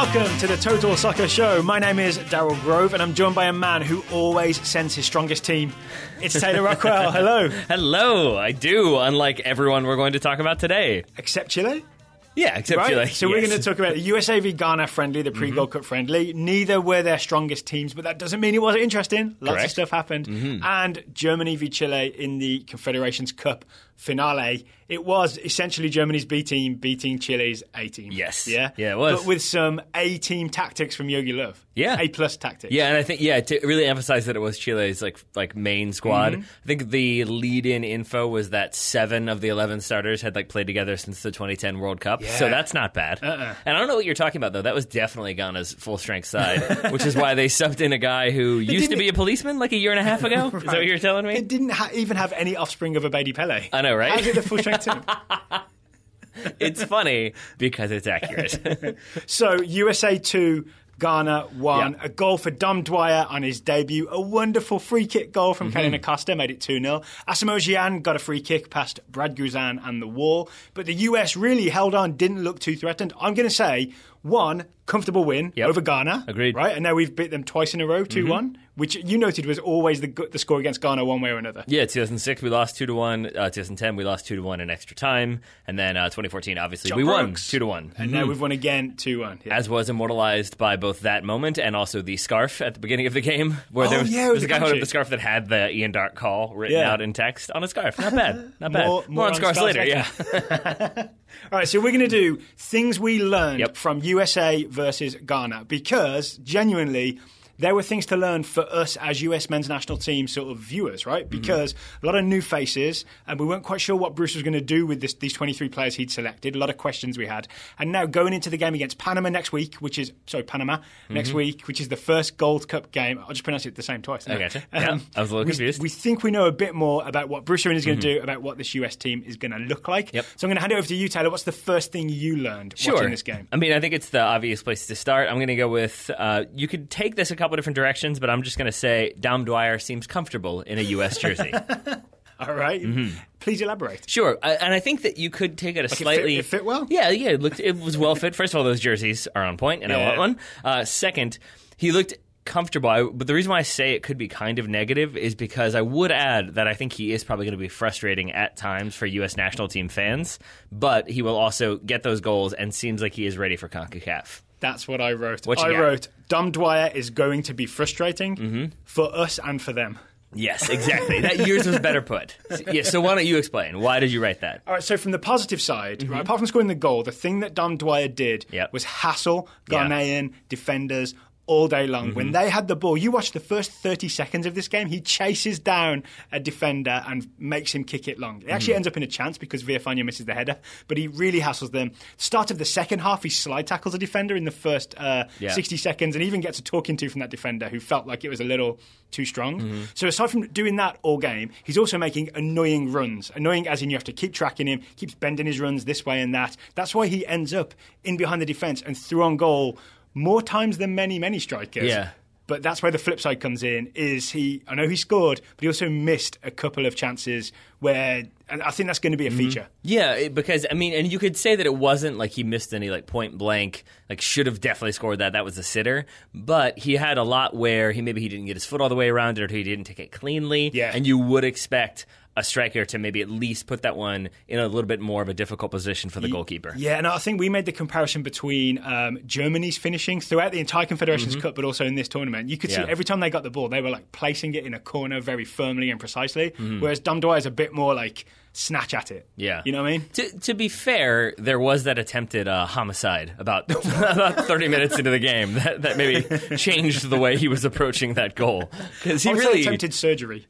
Welcome to the Total Soccer Show. My name is Daryl Grove, and I'm joined by a man who always sends his strongest team. It's Taylor Rockwell. Hello. Hello, I do, unlike everyone we're going to talk about today. Except Chile? Yeah, except right? Chile. So we're going to talk about the USA v Ghana friendly, the pre-Gold Cup friendly. Neither were their strongest teams, but that doesn't mean it wasn't interesting. Lots of stuff happened. And Germany v Chile in the Confederations Cup finale. It was essentially Germany's B team beating Chile's A team. Yes. Yeah? Yeah, it was. But with some A team tactics from Yogi Löw. Yeah. A+ tactics. Yeah, and I think, to really emphasize that it was Chile's like main squad, I think the lead-in info was that 7 of the 11 starters had played together since the 2010 World Cup, so that's not bad. And I don't know what you're talking about, though. That was definitely Ghana's full-strength side, which is why they subbed in a guy who used to be a policeman like a year and a half ago. Right. Is that what you're telling me? It didn't even have any offspring of a Abedi Pele. I know, right? How's it the full-strength team? It's funny because it's accurate. So, USA 2, Ghana 1. A goal for Dom Dwyer on his debut. A wonderful free kick goal from McCarty-Acosta made it 2-0. Asamoah Gyan got a free kick past Brad Guzan and the wall. But the US really held on, didn't look too threatened. I'm going to say, 1, comfortable win over Ghana. Agreed. Right? And now we've beat them twice in a row, 2-1, which you noted was always the score against Ghana one way or another. Yeah, 2006 we lost 2-1. 2010 we lost 2-1 in extra time. And then 2014, obviously, we won 2-1. And now we've won again 2-1. Yeah. As was immortalized by both that moment and also the scarf at the beginning of the game, where there was a guy holding up the scarf that had the Ian Dark call written out in text on a scarf. Not bad. Not bad. More on scarves later, yeah. All right, so we're going to do things we learned from USA versus Ghana, because genuinely there were things to learn for us as US men's national team sort of viewers, right? Because a lot of new faces, and we weren't quite sure what Bruce was going to do with these 23 players he'd selected. A lot of questions we had. And now going into the game against Panama next week, Panama next week, which is the first Gold Cup game. I'll just pronounce it the same twice. I gotcha. I was a little confused. We think we know a bit more about what Bruce Arena is going to do, about what this US team is going to look like. So I'm going to hand it over to you, Taylor. What's the first thing you learned watching this game? I mean, I think it's the obvious place to start. I'm going to go with, you could take this a couple different directions, but I'm just going to say Dom Dwyer seems comfortable in a U.S. jersey. All right. Please elaborate. Sure. And I think that you could take it slightly... It fit well? Yeah, it was well fit. First of all, those jerseys are on point, and I want one. Second, he looked comfortable. But the reason why I say it could be kind of negative is because I would add that I think he is probably going to be frustrating at times for U.S. national team fans, but he will also get those goals and seems like he is ready for CONCACAF. That's what I wrote. I wrote, Dom Dwyer is going to be frustrating for us and for them. Yes, exactly. That yours was better put. So why don't you explain? Why did you write that? All right, so from the positive side, right, apart from scoring the goal, the thing that Dom Dwyer did was hassle Ghanaian defenders all day long. When they had the ball, you watch the first 30 seconds of this game, he chases down a defender and makes him kick it long. It actually ends up in a chance because Villafana misses the header, but he really hassles them. Start of the second half, he slide tackles a defender in the first 60 seconds and even gets a talking to from that defender who felt like it was a little too strong. So aside from doing that all game, he's also making annoying runs. Annoying as in you have to keep tracking him, keeps bending his runs this way and that. That's why he ends up in behind the defence and through on goal more times than many strikers. Yeah. But that's where the flip side comes in, is I know he scored, but he also missed a couple of chances where, and I think that's going to be a feature. Yeah, because, I mean, and you could say that it wasn't like he missed any point blank, should have definitely scored that was a sitter, but he had a lot where he didn't get his foot all the way around it or he didn't take it cleanly, and you would expect a striker to maybe at least put that one in a little bit more of a difficult position for the goalkeeper. Yeah, and I think we made the comparison between Germany's finishing throughout the entire Confederations Cup, but also in this tournament. You could see every time they got the ball, they were placing it in a corner very firmly and precisely, whereas Dom Dwyer is a bit more snatch at it. Yeah. You know what I mean? To be fair, there was that attempted homicide about 30 minutes into the game that maybe changed the way he was approaching that goal. Because he really attempted surgery.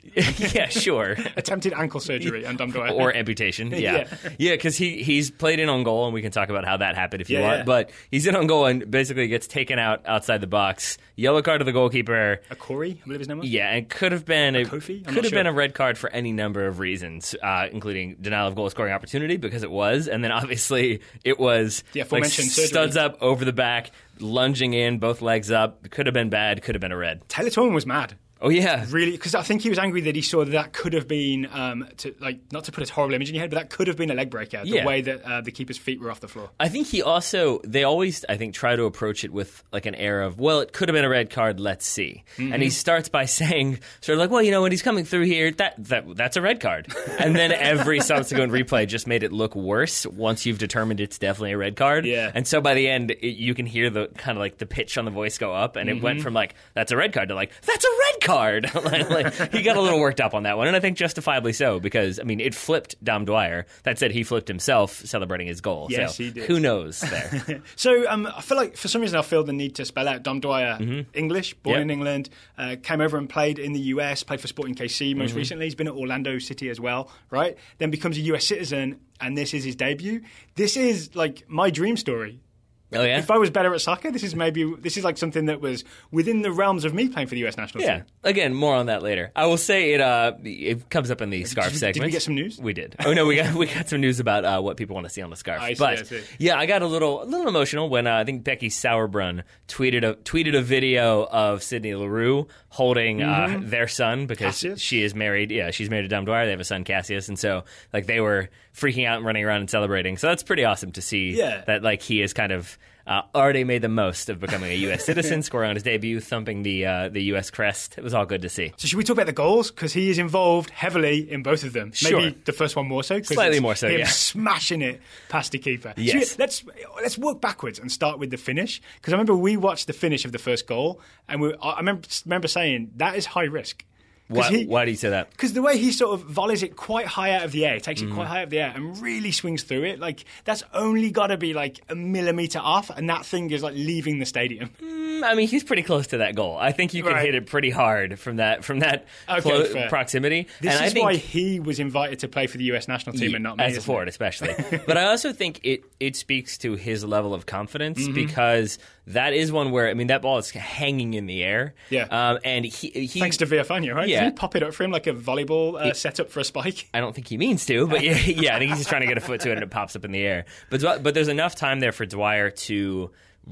Yeah, sure. Attempted ankle surgery and Dom Dwyer. Or amputation, yeah. Yeah, because he's played in on goal, and we can talk about how that happened if you want. But he's in on goal and basically gets taken out outside the box. Yellow card to the goalkeeper. A Corey, I believe his name was? Yeah, and could have been a red card for any number of reasons, including denial of goal scoring opportunity, because it was, and then obviously it was studs up over the back, lunging in, both legs up. Could have been bad, could have been a red. Taylor Twellman was mad. Oh, yeah. Really, because I think he was angry that he saw that could have been, not to put his horrible image in your head, but that could have been a leg breaker, the way that the keeper's feet were off the floor. I think they always, I think, try to approach it with like an air of, well, it could have been a red card, let's see. Mm-hmm. And he starts by saying, sort of like, well, you know, when he's coming through here, that's a red card. And then every subsequent replay just made it look worse once you've determined it's definitely a red card. Yeah. And so by the end, you can hear the kind of like the pitch on the voice go up, and it went from like, that's a red card to like, that's a red card. like, he got a little worked up on that one, and I think justifiably so, because, I mean, it flipped Dom Dwyer. That said, he flipped himself celebrating his goal. Yes, so he did. Who knows there? So I feel like for some reason I feel the need to spell out Dom Dwyer, English, born in England, came over and played in the US, played for Sporting KC most recently. He's been at Orlando City as well, right? Then becomes a US citizen, and this is his debut. This is like my dream story. Oh, yeah? If I was better at soccer, this is like something that was within the realms of me playing for the US national team. Yeah. Again, more on that later. I will say it comes up in the scarf segment. Did we get some news? We did. Oh no, we got some news about what people want to see on the scarf. I see. Yeah, I got a little emotional when I think Becky Sauerbrunn tweeted a video of Sydney Leroux holding their son, because Cassius? she is married. Yeah, she's married to Dom Dwyer. They have a son, Cassius, and so like they were freaking out and running around and celebrating. So that's pretty awesome to see that like he is kind of already made the most of becoming a U.S. citizen, scoring on his debut, thumping the U.S. crest. It was all good to see. So should we talk about the goals? Because he is involved heavily in both of them. Sure. Maybe the first one more so. Slightly more so, him smashing it past the keeper. Yes. So let's work backwards and start with the finish. Because I remember we watched the finish of the first goal, and I remember saying, that is high risk. Why do you say that? Because the way he sort of volleys it quite high out of the air, takes it quite high out of the air, and really swings through it. Like, that's only got to be like a millimetre off, and that thing is like leaving the stadium. I mean, he's pretty close to that goal. I think you can hit it pretty hard from that proximity. This is why he was invited to play for the US national team and not me. As a forward, especially. But I also think it speaks to his level of confidence, because that is one where, I mean, that ball is hanging in the air. Yeah. And he thanks to Villafania, right? Yeah. Didn't he pop it up for him like a volleyball setup for a spike? I don't think he means to, but yeah, I think he's just trying to get a foot to it and it pops up in the air. But there's enough time there for Dwyer to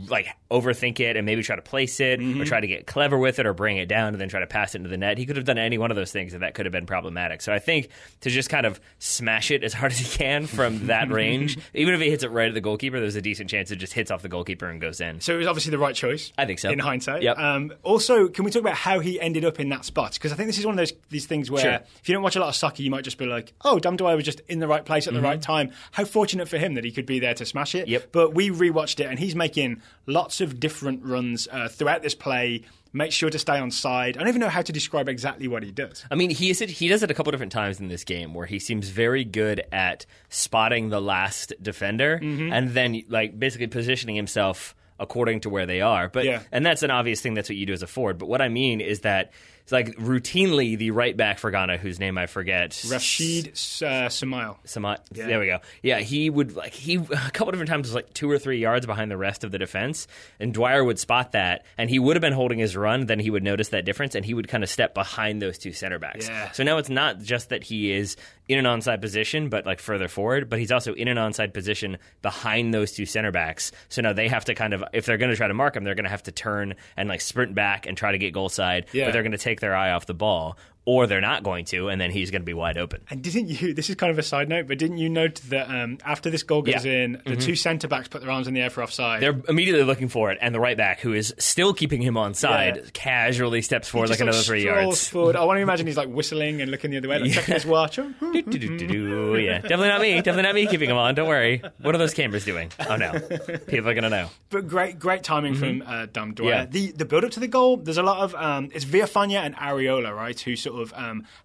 like overthink it and maybe try to place it or try to get clever with it or bring it down and then try to pass it into the net. He could have done any one of those things, and that could have been problematic. So I think to just kind of smash it as hard as he can from that range, even if he hits it right at the goalkeeper, there's a decent chance it just hits off the goalkeeper and goes in. So it was obviously the right choice. I think so. In hindsight. Yep. Also, can we talk about how he ended up in that spot? Because I think this is one of these things where if you don't watch a lot of soccer, you might just be like, oh, Dom Dwyer was just in the right place at the right time. How fortunate for him that he could be there to smash it. Yep. But we rewatched it, and he's making lots of different runs throughout this play. Make sure to stay on side. I don't even know how to describe exactly what he does. I mean, he does it a couple different times in this game where he seems very good at spotting the last defender and then like basically positioning himself according to where they are. And that's an obvious thing. That's what you do as a forward. But what I mean is that it's like routinely the right back for Ghana, whose name I forget, Rashid Samail. Yeah. There we go. Yeah, he would a couple different times was like 2 or 3 yards behind the rest of the defense, and Dwyer would spot that, and he would have been holding his run. Then he would notice that difference, and he would kind of step behind those two center backs. Yeah. So now it's not just that he is in an onside position, but like further forward, but he's also in an onside position behind those two center backs. So now they have to kind of, if they're going to try to mark him, they're going to have to turn and like sprint back and try to get goal side, but they're going to take their eye off the ball, or they're not going to, and then he's going to be wide open. And didn't you, this is kind of a side note, but didn't you note that after this goal goes in, the two centre-backs put their arms in the air for offside? They're immediately looking for it, and the right back, who is still keeping him on side, casually steps forward like another 3 yards. Forward. I want to imagine he's like whistling and looking the other way, like checking his watch. Yeah, definitely not me keeping him on, don't worry. What are those cameras doing? Oh no, people are going to know. But great timing from Dom Dwyer. The build-up to the goal, there's a lot of, it's Villafania and Areola, right, who sort of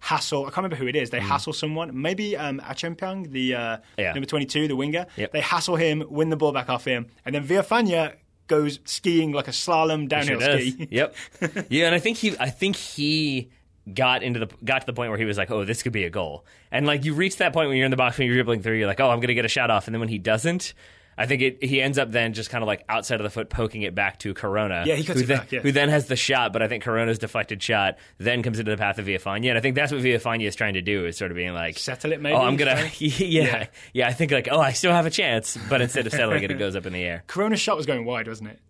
hassle, I can't remember who it is, they hassle someone, maybe Acheampong, the number 22, the winger. They hassle him, win the ball back off him, and then Villafania goes skiing like a slalom downhill ski. Yep. Yeah, and I think he got to the point where he was like, oh, this could be a goal. And like you reach that point when you're in the box, when you're dribbling through, you're like, oh, I'm going to get a shot off. And then when he doesn't, I think he ends up then just kind of like outside of the foot poking it back to Corona. Yeah, he cuts it back, who then has the shot, but I think Corona's deflected shot then comes into the path of Villafania. And I think that's what Villafania is trying to do, is sort of being like, settle it maybe? Oh, I'm going to, I think like, oh, I still have a chance. But instead of settling it, it goes up in the air. Corona's shot was going wide, wasn't it?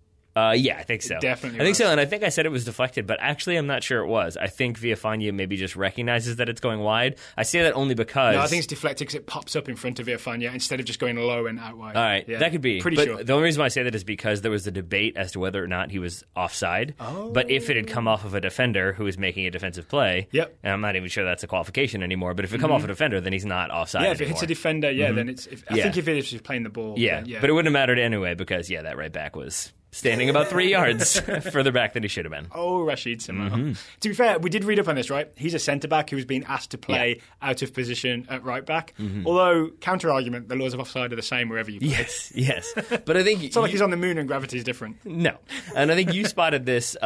Yeah, I think so. Definitely I think so, and I think I said it was deflected, but actually I'm not sure it was. I think Villafaña maybe just recognizes that it's going wide. I say that only because... No, I think it's deflected because it pops up in front of Villafaña instead of just going low and out wide. All right, that could be. Pretty sure. The only reason why I say that is because there was a debate as to whether or not he was offside. Oh. But if it had come off of a defender who was making a defensive play, and I'm not even sure that's a qualification anymore, but if it come off a defender, then he's not offside if anymore. It hits a defender, then it's... I think if it is just playing the ball... Yeah, but it wouldn't have mattered anyway because, that right back was... standing about 3 yards further back than he should have been. Oh, Rashid Samar. To be fair, we did read up on this, right? He's a centre-back who's been asked to play out of position at right-back. Although, counter-argument, the laws of offside are the same wherever you play. Yes. But I think... It's not like he's on the moon and gravity is different. No. And I think you spotted this...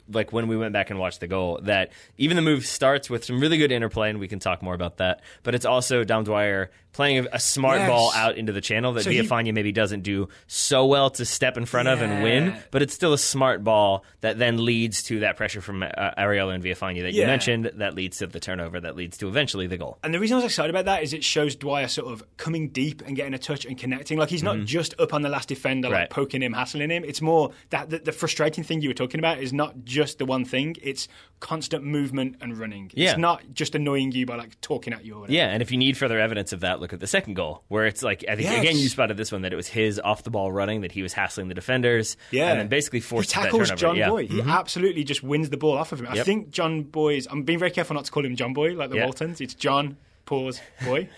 like when we went back and watched the goal, that even the move starts with some really good interplay, and we can talk more about that, but it's also Dom Dwyer playing a smart ball out into the channel that Villafaña maybe doesn't do so well to step in front of and win, but it's still a smart ball that then leads to that pressure from Ariella and Villafaña that you mentioned, that leads to the turnover, that leads to eventually the goal. And the reason I was excited about that is it shows Dwyer sort of coming deep and getting a touch and connecting. Like, he's not just up on the last defender, like poking him, hassling him. It's more that the frustrating thing you were talking about is not just the one thing, it's constant movement and running. It's not just annoying you by like talking at you or whatever. Yeah, and if you need further evidence of that, look at the second goal, where it's like, I think again you spotted this one, that it was his off the ball running, that he was hassling the defenders, and then basically forced that turnover. He tackles John Boy. He absolutely just wins the ball off of him. I think John Boy's... I'm being very careful not to call him John Boy like the Waltons. It's John Pause Boy.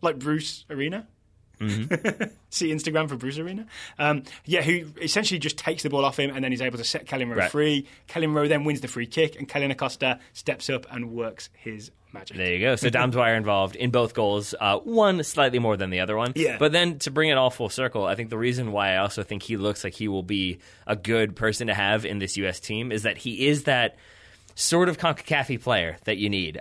Like Bruce Arena. See Instagram for Bruce Arena. Who essentially just takes the ball off him and then he's able to set Kellyn Rowe free. Kellyn Rowe then wins the free kick and McCarty-Acosta steps up and works his magic. There you go. So Dom Dwyer involved in both goals, one slightly more than the other one. Yeah. But then to bring it all full circle, I think the reason why I also think he looks like he will be a good person to have in this U.S. team is that he is that sort of CONCACAF player that you need.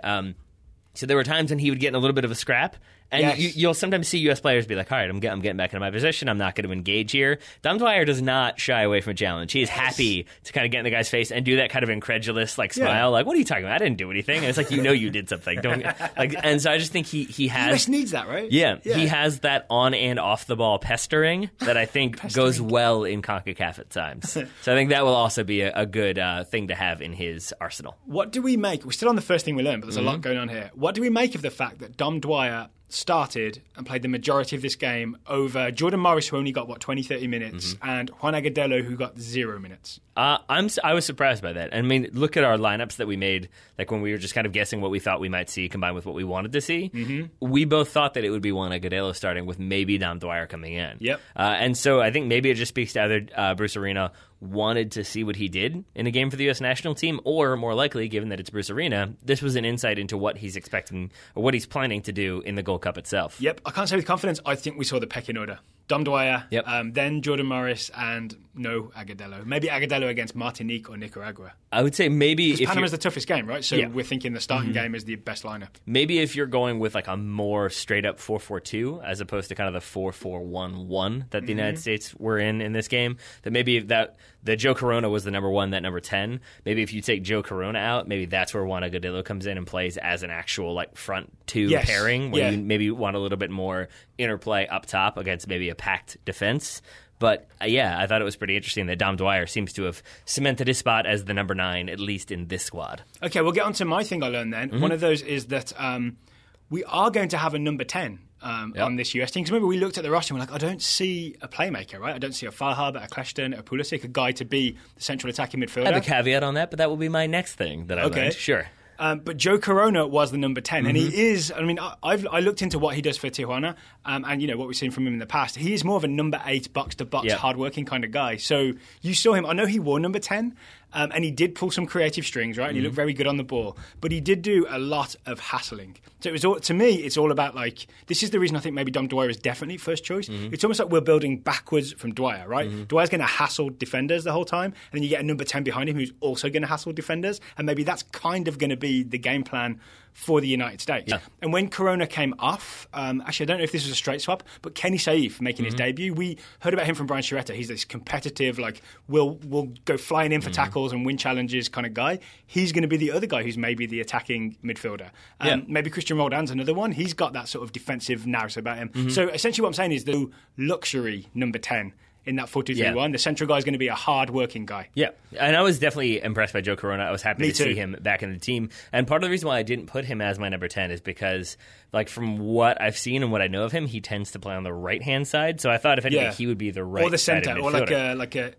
So there were times when he would get in a little bit of a scrap, and you'll sometimes see U.S. players be like, all right, I'm getting back into my position. I'm not going to engage here. Dom Dwyer does not shy away from a challenge. He is happy to kind of get in the guy's face and do that kind of incredulous smile, like, what are you talking about? I didn't do anything. And it's like, you did something. And so I just think he has... U.S. needs that, right? Yeah, he has that on and off the ball pestering that I think goes well in CONCACAF at times. So I think that will also be a good thing to have in his arsenal. What do we make... We're still on the first thing we learned, but there's a lot going on here. What do we make of the fact that Dom Dwyer started and played the majority of this game over Jordan Morris, who only got 20-30 minutes, and Juan Agudelo, who got 0 minutes? I was surprised by that. I mean, look at our lineups that we made, like when we were just kind of guessing what we thought we might see combined with what we wanted to see. We both thought that it would be Juan Agudelo starting with maybe Dom Dwyer coming in. And so I think maybe it just speaks to either Bruce Arena wanted to see what he did in a game for the U.S. national team, or more likely, given that it's Bruce Arena, this was an insight into what he's expecting or what he's planning to do in the Gold Cup itself. I can't say with confidence. I think we saw the pecking order. Dom Dwyer, then Jordan Morris, and no Agudelo. Maybe Agudelo against Martinique or Nicaragua. I would say maybe if Panama's the toughest game, right? So we're thinking the starting game is the best lineup. Maybe if you're going with like a more straight up 4-4-2 as opposed to kind of the 4-4-1-1 that the United States were in this game, that maybe that the Joe Corona was the number 1, that number 10. Maybe if you take Joe Corona out, maybe that's where Juan Agudelo comes in and plays as an actual like front two pairing, where you maybe want a little bit more interplay up top against maybe a packed defense. But I thought it was pretty interesting that Dom Dwyer seems to have cemented his spot as the number 9, at least in this squad. Okay, we'll get on to my thing I learned then. One of those is that we are going to have a number 10 on this US team. Because remember, we looked at the roster and we're like, I don't see a playmaker, right? I don't see a Farhab, a Kleshton, a Pulisic, a guy to be the central attacking midfielder. I have a caveat on that, but that will be my next thing that I learned. Sure. But Joe Corona was the number 10, and he is, I mean, I looked into what he does for Tijuana, and, you know, what we've seen from him in the past. He is more of a number 8, box-to-box, hard-working kind of guy. So you saw him, I know he wore number 10, and he did pull some creative strings, right? And he looked very good on the ball. But he did do a lot of hassling. So it was all, to me, it's all about, like, this is the reason I think maybe Dom Dwyer is definitely first choice. It's almost like we're building backwards from Dwyer, right? Dwyer's going to hassle defenders the whole time, and then you get a number 10 behind him who's also going to hassle defenders, and maybe that's kind of going to be the game plan for the United States. And when Corona came off, actually I don't know if this was a straight swap, but Kenny Saif making his debut, we heard about him from Brian Sciaretta. He's this competitive, like, we'll go flying in for tackles and win challenges kind of guy. He's going to be the other guy who's maybe the attacking midfielder. Maybe Christian Roldan's another one. He's got that sort of defensive narrative about him. So essentially what I'm saying is the luxury number 10 in that 4-2-3-1. The central guy is going to be a hard-working guy. Yeah, and I was definitely impressed by Joe Corona. I was happy to see him back in the team. And part of the reason why I didn't put him as my number 10 is because, like, from what I've seen and what I know of him, he tends to play on the right-hand side. So I thought, if anything, he would be the right or the centre, or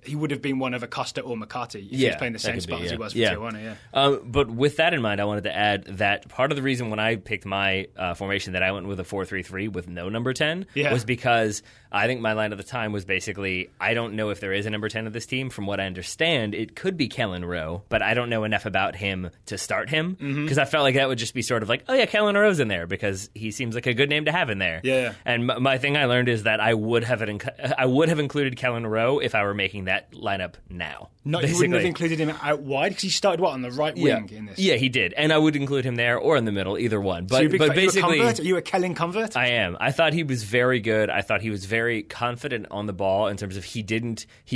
he would have been one of Acosta or McCarty if he was playing the same spot as he was for Tijuana. But with that in mind, I wanted to add that part of the reason when I picked my formation that I went with a 4-3-3 with no number 10 was because I think my line at the time was basically, I don't know if there is a number 10 of this team. From what I understand, it could be Kellen Rowe, but I don't know enough about him to start him, because I felt like that would just be sort of like, oh yeah, Kellen Rowe's in there because he seems like a good name to have in there. And my thing I learned is that I would have included Kellen Rowe if I were making that lineup now. You wouldn't have included him out wide because he started on the right wing in this. Yeah, he did, and I would include him there or in the middle, either one. But basically, are you a Kellen convert? I am. I thought he was very good. I thought he was very confident on the ball in terms of he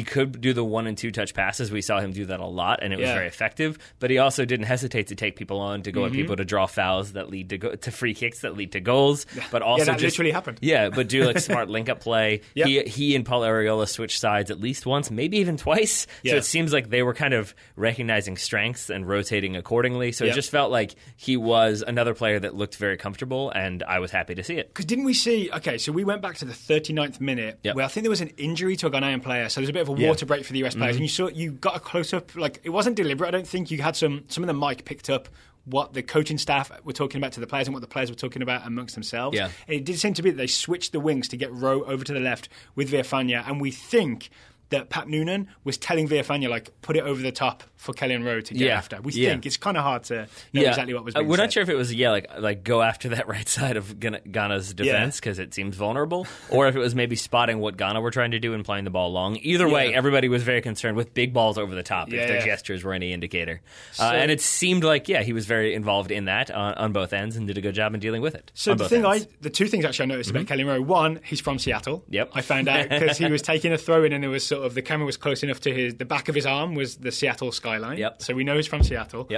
could do the 1 and 2 touch passes. We saw him do that a lot, and it was very effective. But he also didn't hesitate to take people on, to go at people, to draw fouls that lead to free kicks that lead to goals. But also that literally happened. Yeah, but do like smart link up play. He and Paul Arriola switched sides at least once, maybe even twice. So it seems like they were kind of recognizing strengths and rotating accordingly. So it just felt like he was another player that looked very comfortable, and I was happy to see it. Because didn't we see, so we went back to the 39th minute where I think there was an injury to a Ghanaian player, so there's a bit of a water break for the US players, and you got a close-up, like, it wasn't deliberate, I don't think. You had some of the mic picked up what the coaching staff were talking about to the players and what the players were talking about amongst themselves. And it did seem to be that they switched the wings to get Rowe over to the left with Villafana, and we think that Pat Noonan was telling Villafana, like, put it over the top for Kellen Rowe to get after. We think it's kind of hard to know exactly what was being We're said. not sure if it was, like go after that right side of Ghana's defense because it seems vulnerable, or if it was maybe spotting what Ghana were trying to do and playing the ball long. Either way, everybody was very concerned with big balls over the top if their gestures were any indicator. And it seemed like, he was very involved in that on both ends and did a good job in dealing with it. So the two things actually I noticed about Kellen Rowe, one, he's from Seattle. I found out because he was taking a throw in and there was sort of, the camera was close enough to the back of his arm was the Seattle skyline. So we know he's from Seattle.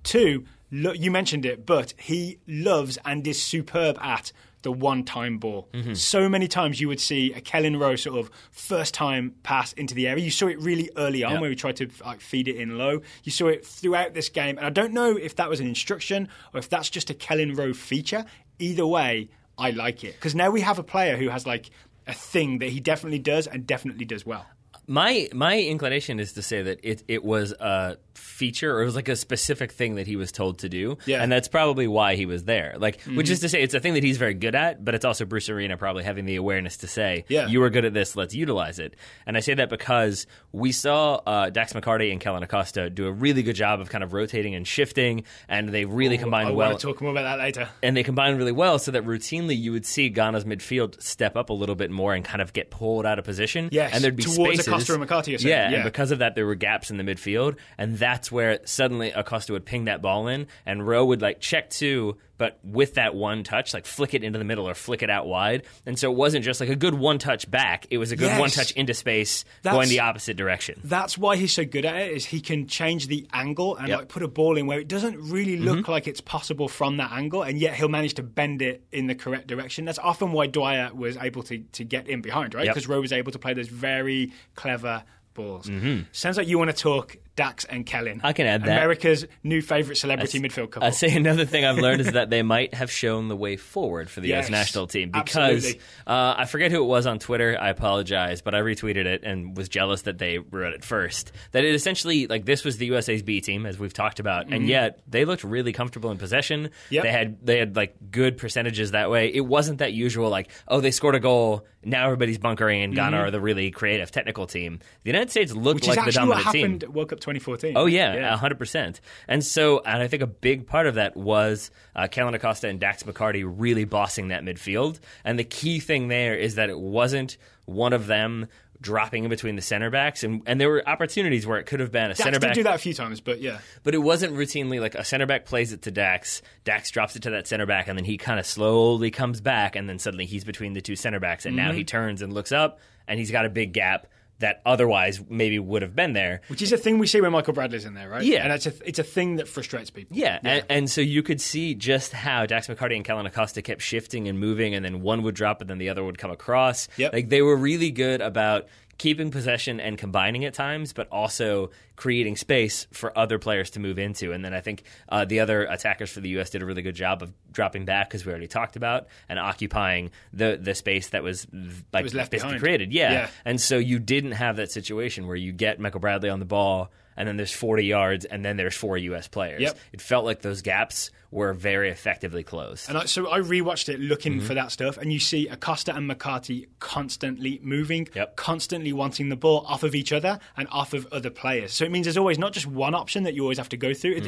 Two, you mentioned it, but he loves and is superb at the one-time ball. So many times you would see a Kellen Rowe sort of first-time pass into the area. You saw it really early on where we tried to feed it in low. You saw it throughout this game. And I don't know if that was an instruction or if that's just a Kellen Rowe feature. Either way, I like it. Because now we have a player who has like a thing that he definitely does and definitely does well. My inclination is to say that it was a feature, or it was like a specific thing that he was told to do, and that's probably why he was there. Like, which is to say, it's a thing that he's very good at, but it's also Bruce Arena probably having the awareness to say, you were good at this, let's utilize it. And I say that because we saw Dax McCarty and Kellen Acosta do a really good job of kind of rotating and shifting, and they really combined well. I want to talk more about that later. And they combined really well, so that routinely you would see Ghana's midfield step up a little bit more and kind of get pulled out of position. And there'd be towards spaces. Acosta and McCarty, and because of that, there were gaps in the midfield, and that's where suddenly Acosta would ping that ball in, and Rowe would like check two, but with that one touch, like flick it into the middle or flick it out wide. And so it wasn't just like a good one touch back; it was a good one touch into space, going the opposite direction. That's why he's so good at it. Is he can change the angle and like put a ball in where it doesn't really look like it's possible from that angle, and yet he'll manage to bend it in the correct direction. That's often why Dwyer was able to get in behind, right? Because Rowe was able to play those very clever balls. Sounds like you want to talk Dax and Kellen. I can add that. America's new favourite celebrity midfield couple. I'd say another thing I've learned is that they might have shown the way forward for the U.S. national team. Because I forget who it was on Twitter. I apologize, but I retweeted it and was jealous that they wrote it first. That it essentially, like, this was the USA's B team, as we've talked about, and yet they looked really comfortable in possession. They had like good percentages that way. It wasn't that usual, like, oh, they scored a goal, now everybody's bunkering, and Ghana are the really creative technical team. The United States looked like the dominant team. Which is actually what happened at World Cup 2014. Oh, yeah, 100%. And I think a big part of that was Kellen Acosta and Dax McCarty really bossing that midfield. And the key thing there is that it wasn't one of them dropping in between the center backs. And there were opportunities where it could have been a center back. Dax did do that a few times, but yeah. But it wasn't routinely like a center back plays it to Dax, Dax drops it to that center back, and then he kind of slowly comes back, and then suddenly he's between the two center backs. And now he turns and looks up, and he's got a big gap that otherwise maybe would have been there. Which is a thing we see when Michael Bradley's in there, right? Yeah. And it's a thing that frustrates people. Yeah. And so you could see just how Dax McCarty and Kellen Acosta kept shifting and moving, and then one would drop and then the other would come across. Like, they were really good about keeping possession and combining at times, but also creating space for other players to move into. And then I think the other attackers for the U.S. did a really good job of dropping back, because we already talked about, and occupying the space that was left behind. Created. Yeah. And so you didn't have that situation where you get Michael Bradley on the ball, and then there's 40 yards, and then there's 4 U.S. players. Yep. It felt like those gaps were very effectively closed. And so I rewatched it looking for that stuff, and you see Acosta and McCarty constantly moving, constantly wanting the ball off of each other and off of other players. So it means there's always not just one option that you always have to go through.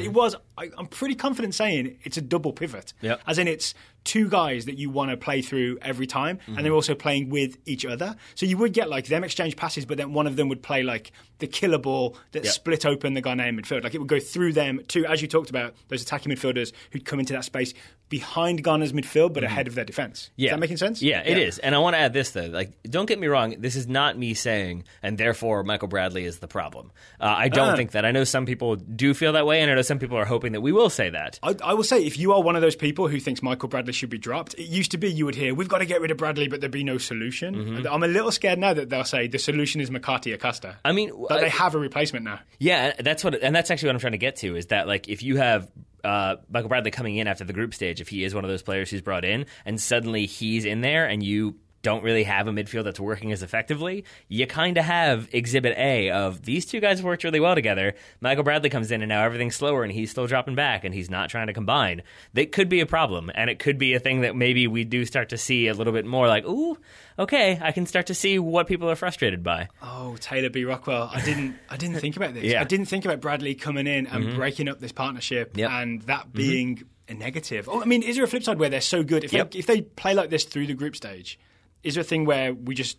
I'm pretty confident saying it's a double pivot, as in it's 2 guys that you want to play through every time, and they're also playing with each other. So you would get like them exchange passes, but then one of them would play like the killer ball that split open the Ghanaian midfield. Like it would go through them to, as you talked about, those attacking midfielders who'd come into that space behind Ghana's midfield, but ahead of their defence. Is that making sense? Yeah, it is. And I want to add this, though. Like, don't get me wrong. This is not me saying, and therefore Michael Bradley is the problem. I don't think that. I know some people do feel that way, and I know some people are hoping that we will say that. I will say, if you are one of those people who thinks Michael Bradley should be dropped, it used to be you would hear, we've got to get rid of Bradley, but there'd be no solution. I'm a little scared now that they'll say the solution is McCarty-Acosta. I mean, but they have a replacement now. Yeah, that's actually what I'm trying to get to, is that, like, if you have Michael Bradley coming in after the group stage, if he is one of those players who's brought in, and suddenly he's in there, and you don't really have a midfield that's working as effectively, you kind of have Exhibit A of these 2 guys worked really well together. Michael Bradley comes in, and now everything's slower, and he's still dropping back, and he's not trying to combine. That could be a problem, and it could be a thing that maybe we do start to see a little bit more like, ooh, okay, I can start to see what people are frustrated by. Oh, Taylor B. Rockwell, I didn't think about this. Yeah. I didn't think about Bradley coming in and breaking up this partnership and that being a negative. Oh, I mean, is there a flip side where they're so good? If they play like this through the group stage, is there a thing where we just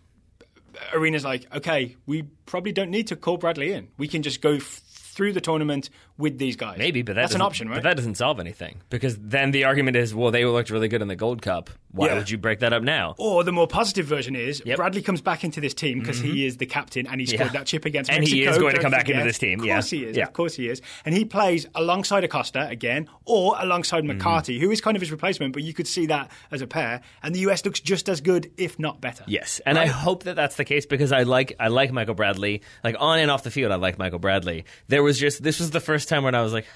Arena's like, okay, we probably don't need to call Bradley in. We can just go through the tournament with these guys. Maybe, but that's an option, right? But that doesn't solve anything, because then the argument is, well, they looked really good in the Gold Cup. Why would you break that up now? Or the more positive version is Bradley comes back into this team because he is the captain and he scored that chip against Mexico. And he is going to come back into this team. Of course he is. Of course he is. And he plays alongside Acosta again, or alongside McCarty, who is kind of his replacement, but you could see that as a pair. And the US looks just as good, if not better. Yes, and I hope that that's the case, because I like Michael Bradley. Like, on and off the field, I like Michael Bradley. This was the first time when I was like,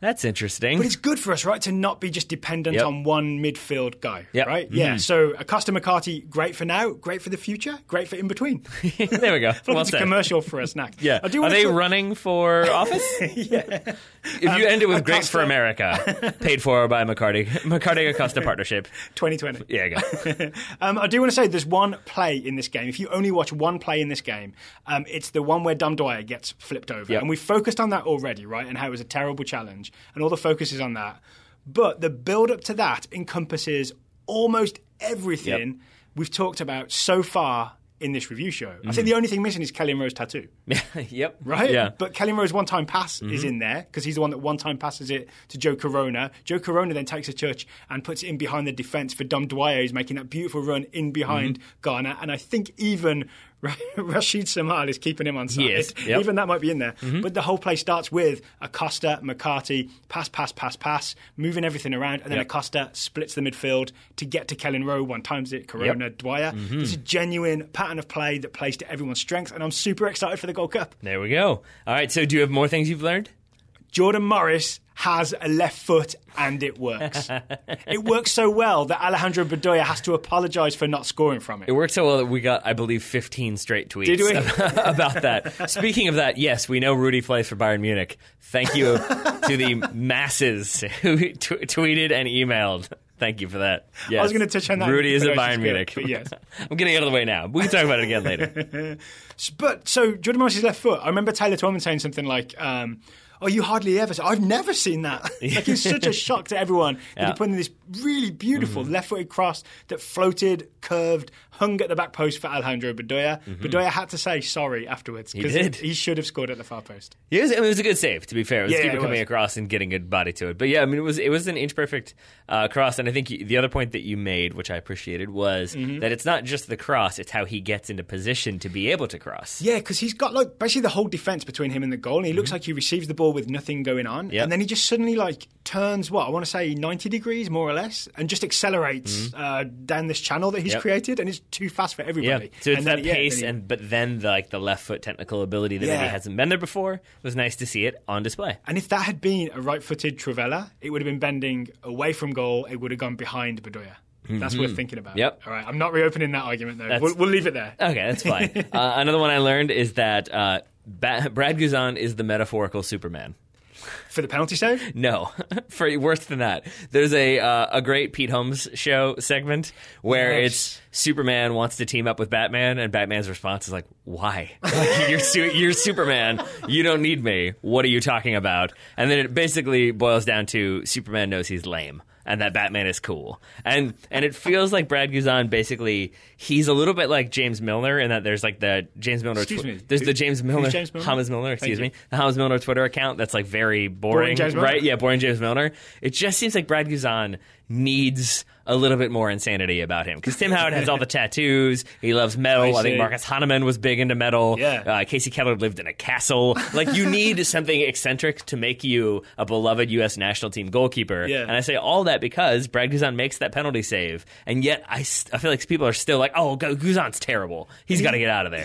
that's interesting. But it's good for us, right, to not be just dependent on one midfield guy, right? Mm-hmm. Yeah, so Acosta McCarty, great for now, great for the future, great for in between. There we go. Well, it's a commercial for us next. Yeah. Are they running for office? Yeah. If you end it with Great for America, paid for by McCarty-Acosta partnership. 2020. Yeah, you go. I do want to say there's one play in this game. If you only watch one play in this game, it's the one where Dom Dwyer gets flipped over. And we've focused on that already, right, and how it was a terrible challenge. And all the focus is on that. But the build-up to that encompasses almost everything we've talked about so far in this review show. I think the only thing missing is Kelly Monroe's tattoo. Right? Yeah. But Kelly Monroe's one-time pass is in there, because he's the one that one-time passes it to Joe Corona. Joe Corona then takes a touch and puts it in behind the defence for Dom Dwyer, who's making that beautiful run in behind Ghana. And I think even Rashid Samal is keeping him on side. Yes. Yep. Even that might be in there. But the whole play starts with Acosta, McCarty, pass, moving everything around, and then Acosta splits the midfield to get to Kellen Rowe, one times it, Corona, Dwyer. It's a genuine pattern of play that plays to everyone's strengths, and I'm super excited for the Gold Cup. There we go. All right, so do you have more things you've learned? Jordan Morris has a left foot, and it works. It works so well that Alejandro Bedoya has to apologise for not scoring from it. It worked so well that we got, I believe, 15 straight tweets about that. Speaking of that, yes, we know Rudy plays for Bayern Munich. Thank you to the masses who tweeted and emailed. Thank you for that. Yes. I was going to touch on that. Rudy is at Bayern Munich. But yes. I'm getting out of the way now. We can talk about it again later. But so Jordan Morris' left foot, I remember Taylor Twellman saying something like, oh, you hardly ever. I've never seen that. Like, it's such a shock to everyone that he put in this really beautiful left-footed cross that floated, curved, hung at the back post for Alejandro Bedoya. Bedoya had to say sorry afterwards, because he should have scored at the far post. It was a good save, to be fair. It was keeper coming across and getting a body to it. But yeah, I mean, it was an inch-perfect cross. And I think the other point that you made, which I appreciated, was that it's not just the cross, it's how he gets into position to be able to cross. Yeah, because he's got basically the whole defence between him and the goal, and he looks like he receives the ball ball with nothing going on, and then he just suddenly turns, I want to say 90 degrees more or less, and just accelerates down this channel that he's created, and it's too fast for everybody. So it's that pace, but then the left foot technical ability that maybe hasn't been there before. It was nice to see it on display. And if that had been a right-footed Trivela, it would have been bending away from goal. It would have gone behind Bedoya. That's worth thinking about. Yep. All right, I'm not reopening that argument, though. We'll leave it there. Okay, that's fine. Another one I learned is that Brad Guzan is the metaphorical Superman. For the penalty save? No, for worse than that. There's a great Pete Holmes show segment where it's Superman wants to team up with Batman, and Batman's response is like, "Why? You're Superman. You don't need me. What are you talking about?" And then it basically boils down to Superman knows he's lame, and that Batman is cool. And it feels like Brad Guzan basically, he's a little bit like James Milner in that there's the James Milner... There's the James Milner... James Milner? Excuse me. The James Milner Twitter account that's very boring. Right? Yeah, boring James Milner. It just seems like Brad Guzan needs a little bit more insanity about him. Because Tim Howard has all the tattoos. He loves metal. I think Marcus Hahnemann was big into metal. Yeah. Casey Keller lived in a castle. You need something eccentric to make you a beloved U.S. national team goalkeeper. Yeah. And I say all that because Brad Guzan makes that penalty save. And yet I feel like people are still like, oh, Guzan's terrible. He's got to get out of there.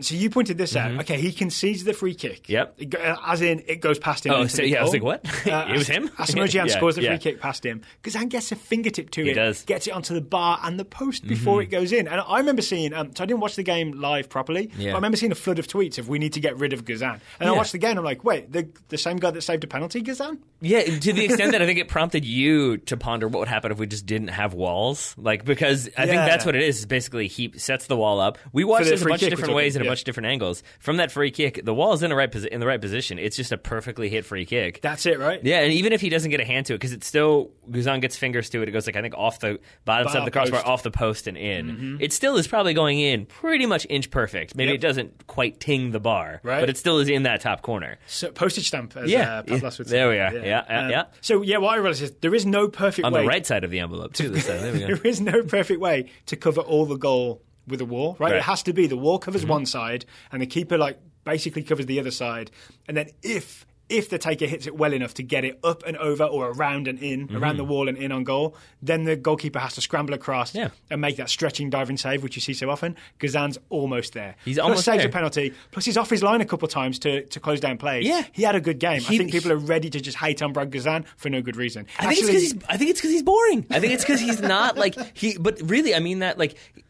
So you pointed this out. Okay, he concedes the free kick. Yep. As in, it goes past him. Oh, so, I was like, what? It was him? Asamoah scores the free kick past him. Guzan gets a fingertip to it. He does. Gets it onto the bar and the post before it goes in. And I remember seeing, so I didn't watch the game live properly, but I remember seeing a flood of tweets of we need to get rid of Guzan. And I watched the game, I'm like, wait, the same guy that saved a penalty, Guzan? Yeah, to the extent that I think it prompted you to ponder what would happen if we just didn't have walls. Because I think that's what it is. Basically, he sets the wall up. We watched this a bunch of different ways and a bunch of different angles. From that free kick, the wall is in the right position. It's just a perfectly hit free kick. That's it, right? Yeah, and even if he doesn't get a hand to it, because it's still, Guzan gets fingers to it, it goes I think off the bottom side of the crossbar, off the post and in. It still is probably going in pretty much inch perfect. Maybe it doesn't quite ting the bar, but it still is in that top corner. So postage stamp, as Pavlas would say. There we are. Yeah. So what I realize is there is no perfect way. On the right side of the envelope, too, this time. There we go. There is no perfect way to cover all the goal with a wall, right? It has to be the wall covers one side and the keeper basically covers the other side. And then if the taker hits it well enough to get it up and over or around and in, around the wall and in on goal, then the goalkeeper has to scramble across and make that stretching diving save, which you see so often. Guzan's almost there. He's almost saves there. A penalty. Plus he's off his line a couple of times to close down plays. Yeah. He had a good game. I think people are ready to just hate on Brad Guzan for no good reason. I think it's because he's boring. I think it's because he's not but really, I mean that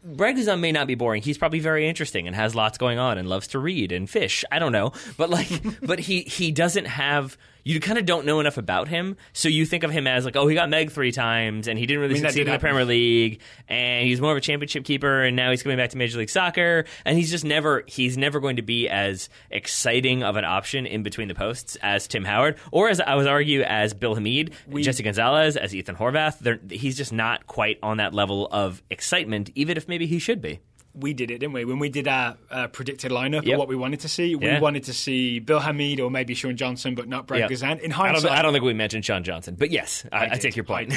Brad Guzan may not be boring. He's probably very interesting and has lots going on and loves to read and fish. I don't know. But but he doesn't have... You kind of don't know enough about him, so you think of him as he got Meg 3 times, and he didn't really succeed in the Premier League, and he's more of a championship keeper, and now he's coming back to Major League Soccer, and he's never going to be as exciting of an option in between the posts as Tim Howard, or as I would argue as Bill Hamid, Jesse Gonzalez, as Ethan Horvath. He's just not quite on that level of excitement, even if maybe he should be. We did it, didn't we? When we did our predicted lineup of what we wanted to see, we wanted to see Bill Hamid or maybe Sean Johnson, but not Brad Guzan. In hindsight, I don't think we mentioned Sean Johnson, but yes, I take your point.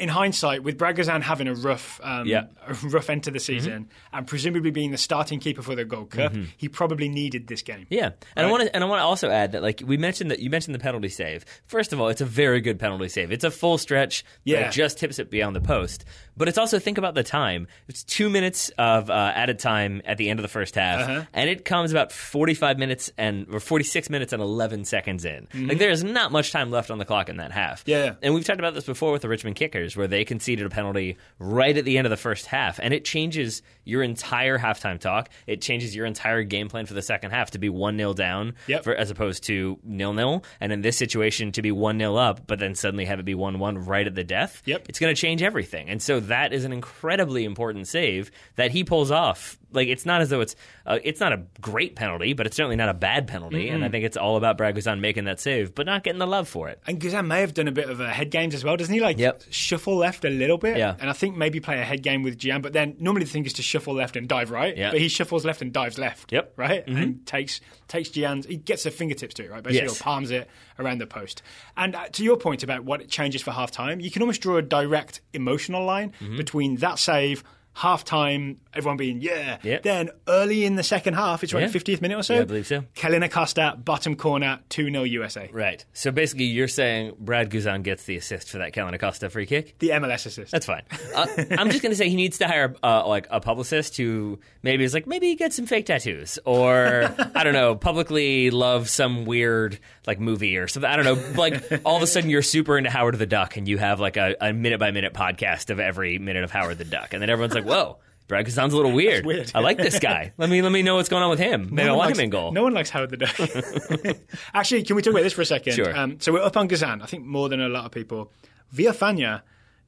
In hindsight, with Brad Guzan having a rough end to the season and presumably being the starting keeper for the Gold Cup, he probably needed this game. Yeah, and I want to also add that you mentioned the penalty save. First of all, it's a very good penalty save. It's a full stretch that just tips it beyond the post. But it's also, think about the time. It's 2 minutes of added time at the end of the first half, and it comes about 46 minutes and 11 seconds in. There's not much time left on the clock in that half. Yeah. And we've talked about this before with the Richmond Kickers, where they conceded a penalty right at the end of the first half, and it changes your entire halftime talk. It changes your entire game plan for the second half to be 1-0 down as opposed to 0-0, and in this situation to be 1-0 up, but then suddenly have it be 1-1 right at the death. It's going to change everything. And so that is an incredibly important save that he pulls off. It's not as though it's not a great penalty, but it's certainly not a bad penalty. And I think it's all about Brad Guzan making that save, but not getting the love for it. And Guzan may have done a bit of a head games as well, doesn't he? Shuffle left a little bit. Yeah. And I think maybe play a head game with Gian, but then normally the thing is to shuffle left and dive right. Yeah. But he shuffles left and dives left. Yep. Right? And takes Gian's, he gets the fingertips to it, right? Basically, or palms it around the post. And to your point about what it changes for half time, you can almost draw a direct emotional line between that save, half-time, everyone being, Then early in the second half, it's around the 50th minute or so. Yeah, I believe so. Acosta, bottom corner, 2-0 USA. Right. So basically you're saying Brad Guzan gets the assist for that Acosta free kick? The MLS assist. That's fine. I'm just going to say he needs to hire a publicist who maybe is like, maybe get some fake tattoos, or I don't know, publicly love some weird like movie or something. I don't know. Like all of a sudden you're super into Howard the Duck and you have like a minute-by-minute podcast of every minute of Howard the Duck, and then everyone's like, whoa, Brad Guzan's a little weird. Weird. I like this guy. Let me know what's going on with him. Maybe I want him in goal. No one likes Howard the Duck. Actually, can we talk about this for a second? Sure. So we're up on Guzan, I think more than a lot of people. Villafana,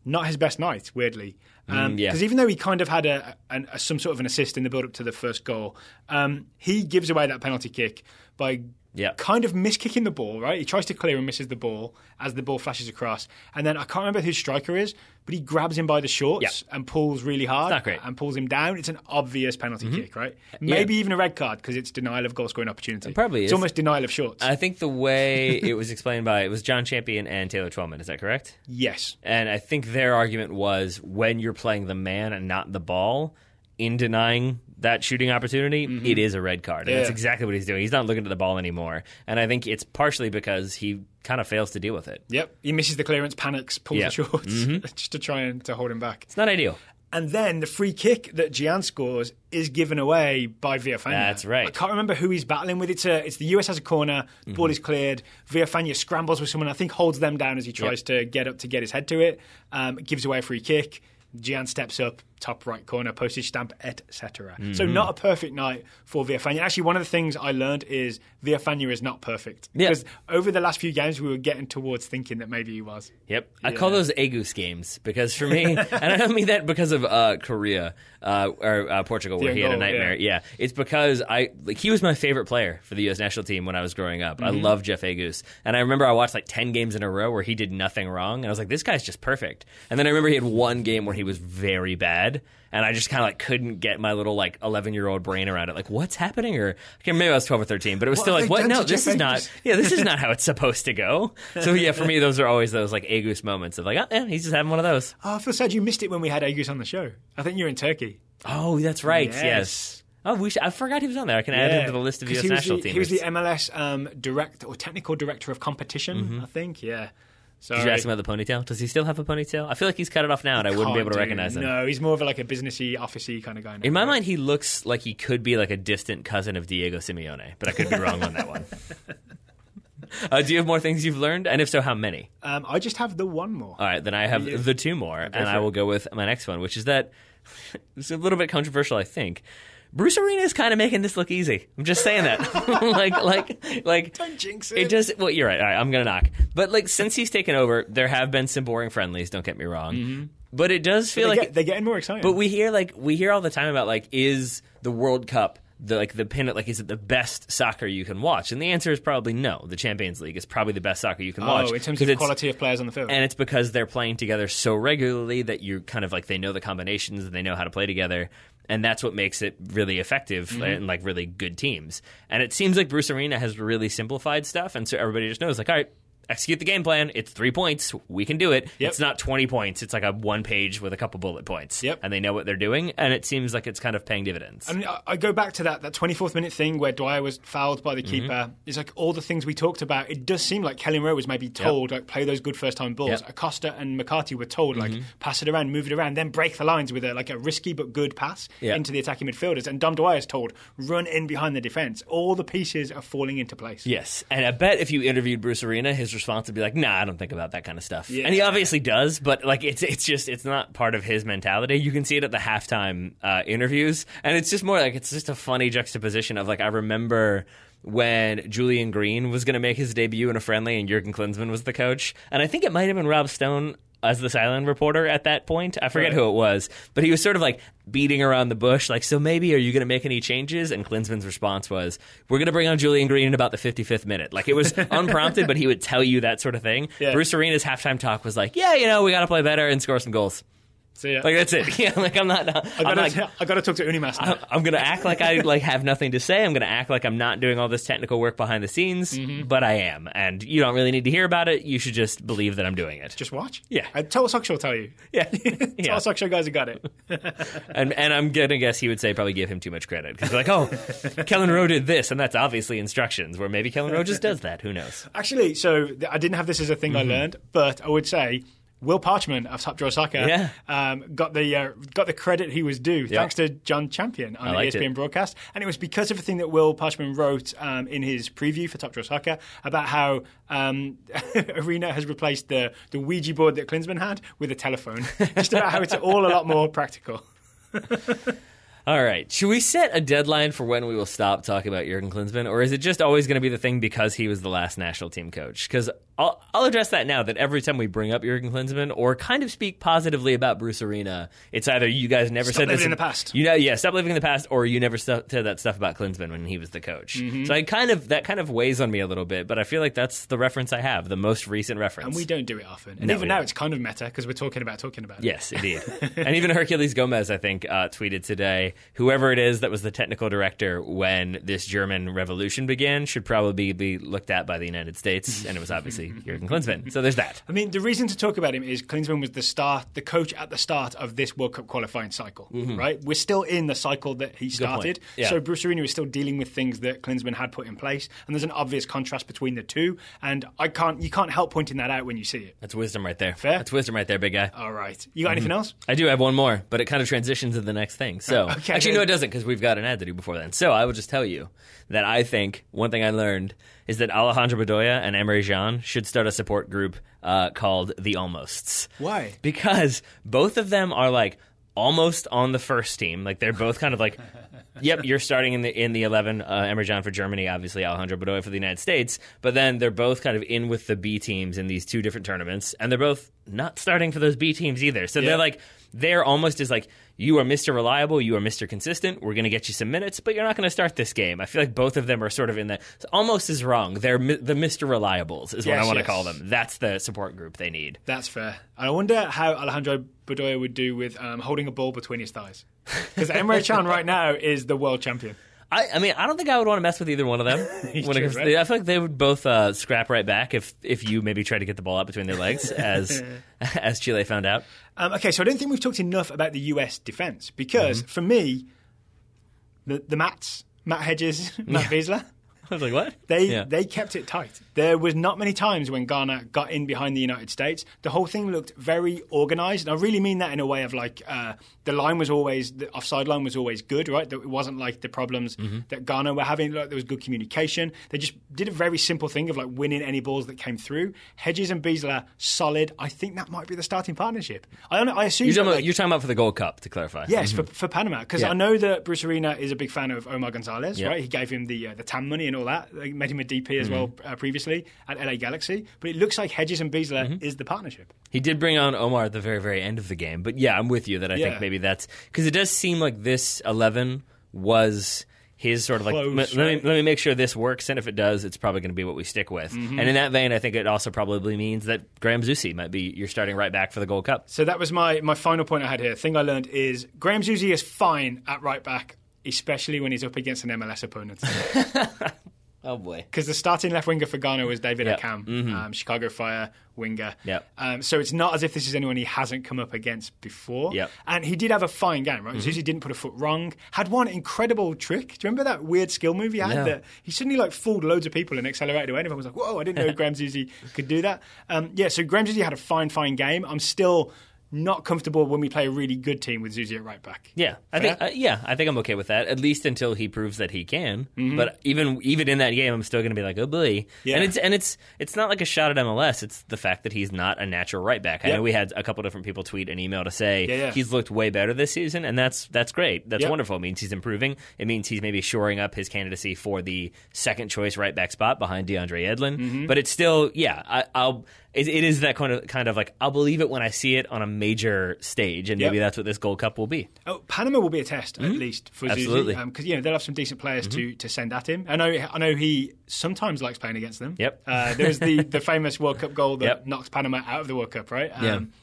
not his best night, weirdly. Because even though he kind of had some sort of an assist in the build-up to the first goal, he gives away that penalty kick by kind of miskicking the ball, right? He tries to clear and misses the ball as the ball flashes across. And then I can't remember who his striker is, but he grabs him by the shorts and pulls really hard. Not great. And pulls him down. It's an obvious penalty kick, right? Maybe even a red card because it's denial of goal-scoring opportunity. It probably is. It's almost denial of shorts. I think the way it was explained it was John Champion and Taylor Twellman. Is that correct? Yes. And I think their argument was when you're playing the man and not the ball, in denying that shooting opportunity, it is a red card. And that's exactly what he's doing. He's not looking at the ball anymore. And I think it's partially because he kind of fails to deal with it. Yep. He misses the clearance, panics, pulls the shorts just to try to hold him back. It's not ideal. And then the free kick that Gian scores is given away by Villafana. That's right. I can't remember who he's battling with. It's the US has a corner, the ball is cleared, Villafana scrambles with someone, I think holds them down as he tries to get up to get his head to it, gives away a free kick. Gian steps up, top right corner, postage stamp, etc. So not a perfect night for Villafana. Actually, one of the things I learned is Villafana is not perfect. Because over the last few games, we were getting towards thinking that maybe he was. Yep. I call those Agus games because for me, and I don't mean that because of Korea or Portugal where he had a nightmare. Yeah. It's because he was my favorite player for the U.S. national team when I was growing up. I love Jeff Agus. And I remember I watched like 10 games in a row where he did nothing wrong. And I was like, this guy's just perfect. And then I remember he had one game where he was very bad. And I just kind of like couldn't get my little like 11-year-old brain around it. Like, what's happening? Or maybe I was 12 or 13, but it was still like, what? No, this is not. Yeah, this is not how it's supposed to go. So yeah, for me, those are always those like Agus moments of like, oh, yeah, he's just having one of those. Oh, I feel sad you missed it when we had Agus on the show. I think you were in Turkey. Oh, that's right. Yes. Oh, I forgot he was on there. I can add him to the list of U.S. national teams. He was the MLS technical director of competition, I think. Yeah. Did you ask him about the ponytail? Does he still have a ponytail? I feel like he's cut it off now, and I wouldn't be able to recognize him. No, he's more of like a businessy, officey kind of guy now. In my mind, he looks like he could be like a distant cousin of Diego Simeone, but I could be wrong on that one. Do you have more things you've learned? And if so, how many? I just have the one more. All right, then I have the two more, and I will go with my next one, which is that it's a little bit controversial, I think. Bruce Arena is kind of making this look easy. I'm just saying that. like. Don't jinx it. It just. Well, you're right. All right, I'm gonna knock. But like, since he's taken over, there have been some boring friendlies. Don't get me wrong. But it does feel like they're getting more exciting. But we hear all the time about like, is the World Cup the pin? Like, is it the best soccer you can watch? And the answer is probably no. The Champions League is probably the best soccer you can watch. Oh, in terms of quality of players on the field. And it's because they're playing together so regularly that you're kind of like, they know the combinations and they know how to play together. And that's what makes it really effective and like really good teams. And it seems like Bruce Arena has really simplified stuff. And so everybody just knows like, all right, execute the game plan. It's 3 points. We can do it. It's not 20 points. It's like a one page with a couple bullet points. And they know what they're doing. And it seems like it's kind of paying dividends. I mean, I go back to that 24th minute thing where Dwyer was fouled by the keeper. It's like all the things we talked about. It does seem like Kelly Monroe was maybe told, like, play those good first time balls. Acosta and McCarty were told, like, pass it around, move it around, then break the lines with a risky but good pass into the attacking midfielders. And Dom Dwyer is told, run in behind the defence. All the pieces are falling into place. Yes. And I bet if you interviewed Bruce Arena, his response would be like, nah, I don't think about that kind of stuff. And he obviously does, but like it's not part of his mentality. You can see it at the halftime interviews, and it's just more like it's just a funny juxtaposition of like I remember when Julian Green was going to make his debut in a friendly and Jurgen Klinsmann was the coach, and I think it might have been Rob Stone as the silent reporter at that point. I forget who it was, but he was sort of like beating around the bush, like, so maybe are you going to make any changes? And Klinsmann's response was, we're going to bring on Julian Green in about the 55th minute. Like, it was unprompted, but he would tell you that sort of thing. Bruce Arena's halftime talk was like, we got to play better and score some goals. See ya. Like, that's it. Yeah, like, I got to talk to Unimas now. I'm going to act like I have nothing to say. I'm going to act like I'm not doing all this technical work behind the scenes, but I am. And you don't really need to hear about it. You should just believe that I'm doing it. Just watch. Yeah. Total Soccer Show will tell you. Yeah. Total Soccer Show guys have got it. and I'm going to guess he would say probably give him too much credit. Because like, oh, Kellen Rowe did this, and that's obviously instructions, where maybe Kellen Rowe just does that. Who knows? Actually, so I didn't have this as a thing I learned, but I would say Will Parchment of Top Draw Soccer got the credit he was due thanks to John Champion on the ESPN broadcast. And it was because of a thing that Will Parchment wrote in his preview for Top Draw Soccer about how Arena has replaced the Ouija board that Klinsmann had with a telephone. Just about how it's all a lot more practical. All right. Should we set a deadline for when we will stop talking about Jurgen Klinsmann, or is it just always going to be the thing because he was the last national team coach? Because I'll address that now, that every time we bring up Jurgen Klinsmann or kind of speak positively about Bruce Arena, it's either you guys never said this in the past. Stop living in the past, or you never said that stuff about Klinsmann when he was the coach. So that kind of weighs on me a little bit, but I feel like that's the reference I have, the most recent reference. And we don't do it often. And even now it's kind of meta because we're talking about it. Yes, indeed. And even Hercules Gomez, I think, tweeted today, whoever it is that was the technical director when this German revolution began should probably be looked at by the United States, and it was obviously Jurgen Klinsmann. So there's that. I mean, the reason to talk about him is Klinsmann was the coach at the start of this World Cup qualifying cycle, right? We're still in the cycle that he started. Yeah. So Bruce Arena is still dealing with things that Klinsmann had put in place, and there's an obvious contrast between the two, and you can't help pointing that out when you see it. That's wisdom right there. Fair? That's wisdom right there, big guy. All right. You got anything else? I do have one more, but it kind of transitions to the next thing. So actually, no, it doesn't, because we've got an ad to do before then. So I will just tell you that I think one thing I learned is that Alejandro Bedoya and Emre Can should start a support group called The Almosts. Why? Because both of them are like almost on the first team. Like, they're both kind of like, yep, you're starting in the 11. Emre Can for Germany, obviously Alejandro Bedoya for the United States. But then they're both kind of in with the B teams in these two different tournaments, and they're both not starting for those B teams either. So they're almost as like, you are Mr. Reliable, you are Mr. Consistent, we're going to get you some minutes, but you're not going to start this game. I feel like both of them are sort of in the, almost as wrong. They're the Mr. Reliables is what I want to call them. That's the support group they need. That's fair. I wonder how Alejandro Bedoya would do with holding a ball between his thighs. Because Emre Can right now is the world champion. I mean, I don't think I would want to mess with either one of them. I feel like they would both scrap right back if you maybe try to get the ball out between their legs, as Chile found out. Okay, so I don't think we've talked enough about the US defence, because for me, the Matt Hedges, Matt Wiesler, I was like, what? They kept it tight. There was not many times when Ghana got in behind the United States. The whole thing looked very organised. And I really mean that in a way of like the offside line was always good, right? It wasn't like the problems that Ghana were having. Like, there was good communication. They just did a very simple thing of like winning any balls that came through. Hedges and Wiesler, solid. I think that might be the starting partnership. I assume you're talking about for the Gold Cup, to clarify. Yes, for Panama, because I know that Bruce Arena is a big fan of Omar Gonzalez, right? He gave him the TAM money and all that. They made him a DP as well previously at LA Galaxy. But it looks like Hedges and Wiesler is the partnership. He did bring on Omar at the very, very end of the game. But yeah, I'm with you that I think maybe that's... Because it does seem like this 11 was his sort of like, close, let me make sure this works, and if it does, it's probably going to be what we stick with. And in that vein, I think it also probably means that Graham Zusi might be your starting right back for the Gold Cup. So that was my final point I had here. The thing I learned is Graham Zusi is fine at right back, especially when he's up against an MLS opponent. Oh, boy. Because the starting left winger for Ghana was David Akam, Chicago Fire winger. So it's not as if this is anyone he hasn't come up against before. And he did have a fine game, right? Zusi didn't put a foot wrong. Had one incredible trick. Do you remember that weird skill move he had? That he suddenly like fooled loads of people and accelerated away. And everyone was like, whoa, I didn't know Graham Zusi could do that. So Graham Zusi had a fine game. I'm still not comfortable when we play a really good team with Zusi at right back. I think I'm okay with that, at least until he proves that he can. But even in that game, I'm still going to be like, oh boy. And it's not like a shot at MLS. It's the fact that he's not a natural right back. I know we had a couple different people tweet an email to say he's looked way better this season, and that's great. That's wonderful. It means he's improving. It means he's maybe shoring up his candidacy for the second choice right back spot behind DeAndre Edlin. But it's still, it is that kind of like, I'll believe it when I see it on a major stage, and maybe that's what this Gold Cup will be. Oh, Panama will be a test, at least, for Absolutely. Zusi, because they'll have some decent players to send at him. I know he sometimes likes playing against them. Yep. There was the famous World Cup goal that knocked Panama out of the World Cup, right?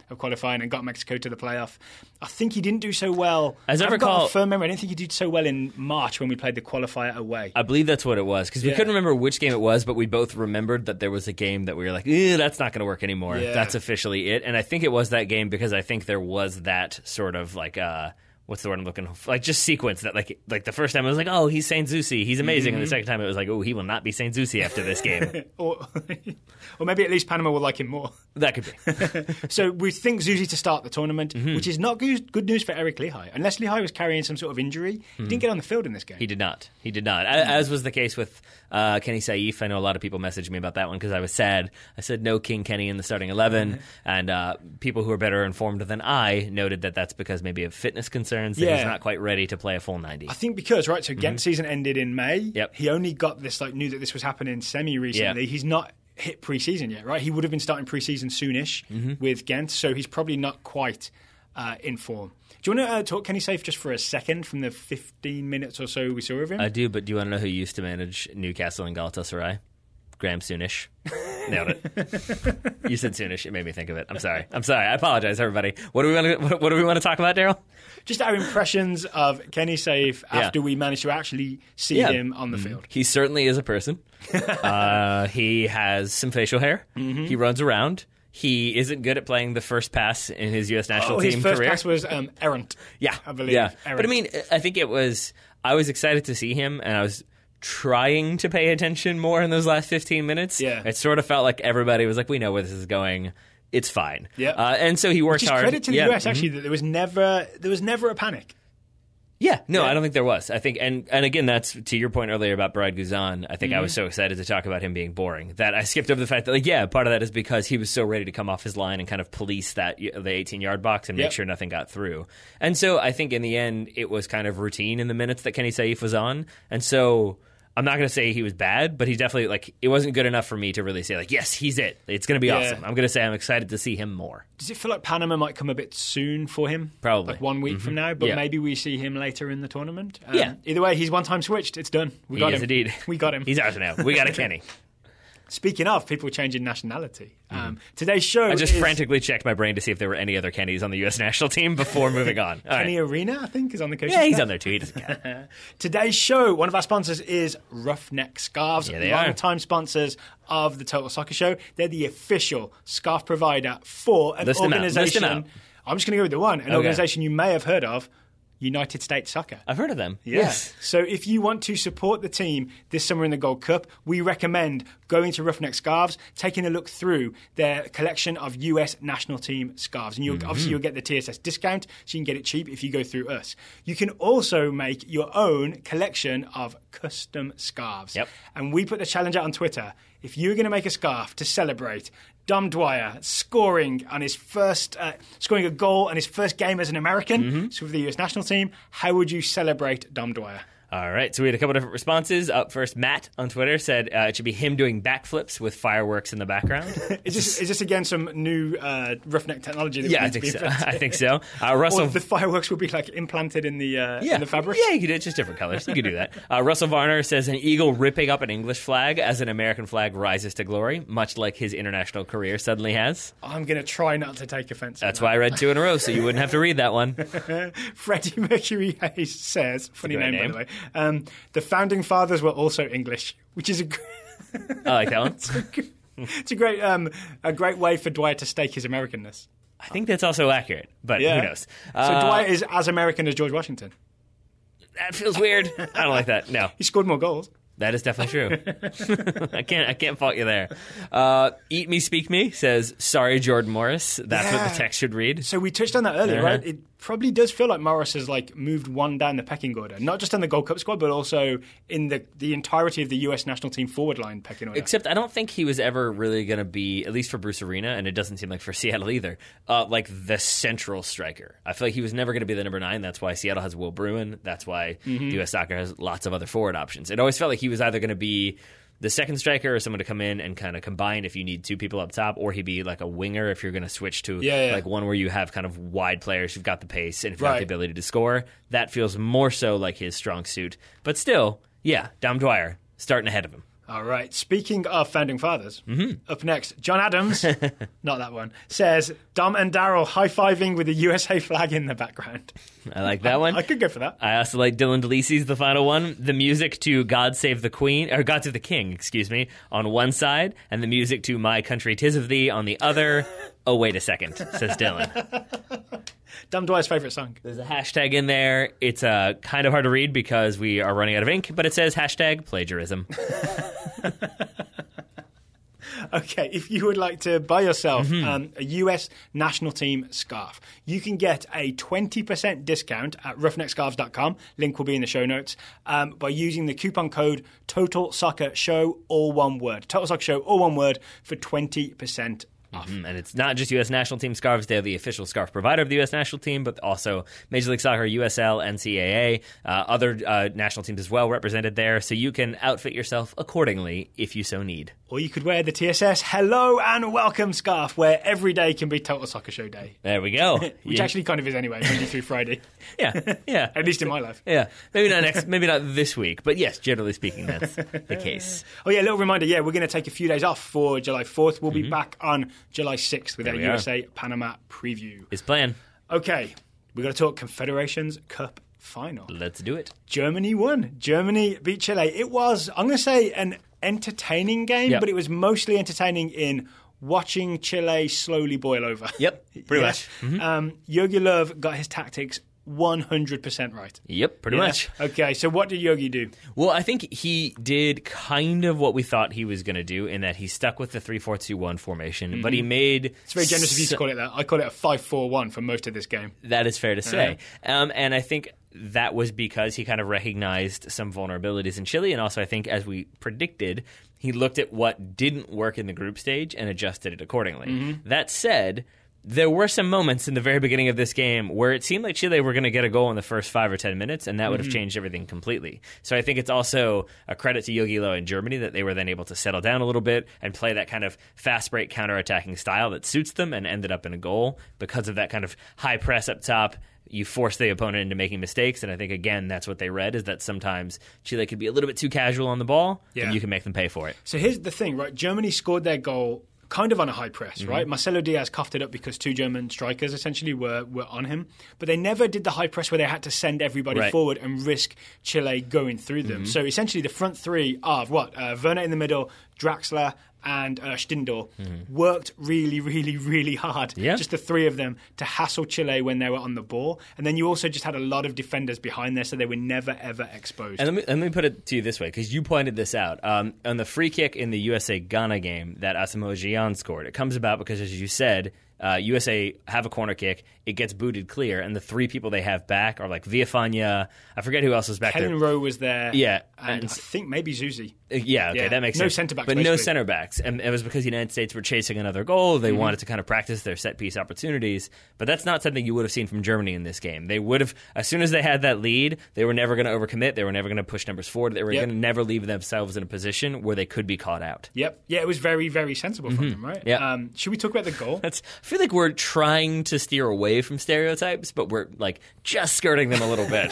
Of qualifying, and got Mexico to the playoff. I think he didn't do so well. As I recall, got a firm memory. I didn't think he did so well in March when we played the qualifier away. I believe that's what it was, because we couldn't remember which game it was, but we both remembered that there was a game that we were like, that's not going to work anymore. Yeah. That's officially it. And I think it was that game because I think there was that sort of like, what's the word I'm looking for? Like, just sequence that, like the first time it was like, oh, he's Saint Zusi, he's amazing. And the second time it was like, oh, he will not be Saint Zusi after this game. or maybe at least Panama will like him more. That could be. So we think Zusi to start the tournament, which is not good news for Eric Lehigh. Unless Lehigh was carrying some sort of injury, he didn't get on the field in this game. He did not. As was the case with Kenny Saif. I know a lot of people messaged me about that one because I was sad. I said no King Kenny in the starting 11, and people who are better informed than I noted that that's because maybe of fitness concerns, that he's not quite ready to play a full 90. I think because, so Ghent season ended in May. Yep. He only got this, knew that this was happening semi-recently. Yep. He's not hit pre-season yet, right? He would have been starting pre-season soonish with Ghent, so he's probably not quite in form. Do you want to talk Kenny Saif just for a second from the 15 minutes or so we saw of him? I do, but do you want to know who used to manage Newcastle and Galatasaray? Graham Sounish. Nailed it. You said Sounish. It made me think of it. I'm sorry. I apologize, everybody. What do we want to talk about, Daryl? Just our impressions of Kenny Saif after we managed to actually see him on the field. He certainly is a person. He has some facial hair. He runs around. He isn't good at playing the first pass in his U.S. national team career. His first pass was errant. I believe. Yeah. Errant. But I mean, I think I was excited to see him, and I was trying to pay attention more in those last 15 minutes. Yeah. It sort of felt like everybody was like, we know where this is going. It's fine. Yeah. And so he worked hard. Credit to the US, actually, that there was never a panic. Yeah, no, I don't think there was. I think, and again, that's to your point earlier about Brad Guzan. I think I was so excited to talk about him being boring that I skipped over the fact that, part of that is because he was so ready to come off his line and kind of police the 18-yard box and make sure nothing got through. And so I think in the end, it was kind of routine in the minutes that Kenny Saif was on. And so I'm not going to say he was bad, but he definitely, it wasn't good enough for me to really say, yes, he's it. It's going to be awesome. I'm going to say I'm excited to see him more. Does it feel like Panama might come a bit soon for him? Probably. Like 1 week from now, but maybe we see him later in the tournament? Yeah. Either way, he's one-time switched. It's done. We got him. Indeed. We got him. He's ours now. We got a Kenny. Speaking of people changing nationality, today's show I just frantically checked my brain to see if there were any other Kennys on the U.S. national team before moving on. Kenny Arena, I think, is on the coaching staff. Yeah, he's staff. on there too. He doesn't care. Today's show, one of our sponsors is Ruffneck Scarves. Yeah, they are. Long-time sponsors of the Total Soccer Show. They're the official scarf provider for an organisation. List them out. I'm just going to go with the one. An organisation you may have heard of, United States Soccer. I've heard of them. Yeah. Yes. So if you want to support the team this summer in the Gold Cup, we recommend going to Ruffneck Scarves, taking a look through their collection of US national team scarves. And obviously you'll get the TSS discount, so you can get it cheap if you go through us. You can also make your own collection of custom scarves. Yep. And we put the challenge out on Twitter. If you're going to make a scarf to celebrate Dom Dwyer scoring a goal on his first game as an American, so with the US national team, how would you celebrate Dom Dwyer? All right, so we had a couple different responses. Up first, Matt on Twitter said it should be him doing backflips with fireworks in the background. Is this again some new Ruffneck technology? That I think so. I think so. Russell, or the fireworks will be implanted in the fabric. Yeah, you could do it. Just different colors. You could do that. Russell Varner says an eagle ripping up an English flag as an American flag rises to glory, much like his international career suddenly has. I'm going to try not to take offense. That's why I read 2 in a row, so you wouldn't have to read that one. Freddie Mercury Hayes says, funny name by the way. The founding fathers were also English, which is I like that one. It's a great way for Dwyer to stake his Americanness. I think that's also accurate, but who knows? So Dwyer is as American as George Washington. That feels weird. I don't like that. No, he scored more goals. That is definitely true. I can't fault you there. Eat Me, Speak Me says, sorry, Jordan Morris. That's what the text should read. So we touched on that earlier, right? It probably does feel like Morris has moved one down the pecking order, not just in the Gold Cup squad, but also in the entirety of the US national team forward line pecking order. Except I don't think he was ever really going to be, at least for Bruce Arena, and it doesn't seem like for Seattle either, the central striker. I feel like he was never going to be the number 9. That's why Seattle has Will Bruin. That's why the US Soccer has lots of other forward options. It always felt like he was either going to be the second striker or someone to come in and kind of combine if you need two people up top, or he'd be like a winger if you're going to switch to like one where you have kind of wide players who've got the pace and have got the ability to score. That feels more so like his strong suit. But still, Dom Dwyer starting ahead of him. All right. Speaking of founding fathers, up next, John Adams, not that one, says Dom and Daryl high-fiving with the USA flag in the background. I like that one. I could go for that. I also like Dylan DeLisi's the final one. The music to God Save the Queen, or God Save the King, excuse me, on one side, and the music to My Country 'Tis of Thee on the other. Oh, wait a second, says Dylan. Dom Dwyer's favourite song. There's a hashtag in there. It's kind of hard to read because we are running out of ink, but it says hashtag plagiarism. Okay, if you would like to buy yourself a US national team scarf, you can get a 20% discount at ruffneckscarves.com. Link will be in the show notes, by using the coupon code TOTALSOCCERSHOW, all one word. Total Soccer Show, all one word, for 20% off. And it's not just U.S. national team scarves. They're the official scarf provider of the U.S. national team, but also Major League Soccer, USL, NCAA, other national teams as well represented there. So you can outfit yourself accordingly if you so need. Or you could wear the TSS Hello and Welcome scarf, where every day can be Total Soccer Show Day. There we go. Which actually kind of is anyway, Monday through Friday. Yeah. At least in my life. Yeah. Maybe not this week, but yes, generally speaking, that's the case. Oh yeah, a little reminder, we're going to take a few days off for July 4th. We'll be back on July 6th with our USA-Panama preview. His plan. Okay, we're going to talk Confederations Cup Final. Let's do it. Germany won. Germany beat Chile. It was, I'm going to say, an entertaining game, but it was mostly entertaining in watching Chile slowly boil over. Yep, pretty much. Jogi Löw got his tactics 100% right. Yep, pretty much. Okay, so what did Yogi do? Well, I think he did kind of what we thought he was going to do in that he stuck with the 3-4-2-1 formation, but he made... It's very generous of you to call it that. I call it a 5-4-1 for most of this game. That is fair to say. And I think that was because he kind of recognized some vulnerabilities in Chile, and also I think, as we predicted, he looked at what didn't work in the group stage and adjusted it accordingly. That said... There were some moments in the very beginning of this game where it seemed like Chile were going to get a goal in the first 5 or 10 minutes, and that would have changed everything completely. So I think it's also a credit to Jogi Löw and Germany that they were then able to settle down a little bit and play that kind of fast break counterattacking style that suits them and ended up in a goal because of that kind of high press up top. You force the opponent into making mistakes, and I think, again, that's what they read, is that sometimes Chile could be a little bit too casual on the ball, and you can make them pay for it. So here's the thing, right? Germany scored their goal kind of on a high press, right? Marcelo Diaz coughed it up because two German strikers essentially were on him. But they never did the high press where they had to send everybody forward and risk Chile going through them. So essentially the front three of Werner in the middle, Draxler, and Stindl worked really, really, really hard. Just the three of them to hassle Chile when they were on the ball. And then you also just had a lot of defenders behind there, so they were never, ever exposed. And let me put it to you this way, because you pointed this out. On the free kick in the USA-Ghana game that Asamoah Gyan scored, it comes about because, as you said, USA have a corner kick, it gets booted clear, and the three people they have back are like Villafana, I forget who else was back there. Helen Rowe was there. Yeah. And I think maybe Zuzi. That makes sense. No centre-backs, but basically. no centre-backs. And it was because the United States were chasing another goal. They wanted to kind of practice their set-piece opportunities. But that's not something you would have seen from Germany in this game. They would have, as soon as they had that lead, they were never going to overcommit. They were never going to push numbers forward. They were going to never leave themselves in a position where they could be caught out. Yeah, it was very, very sensible from them, right? Should we talk about the goal? I feel like we're trying to steer away from stereotypes, but we're like just skirting them a little bit.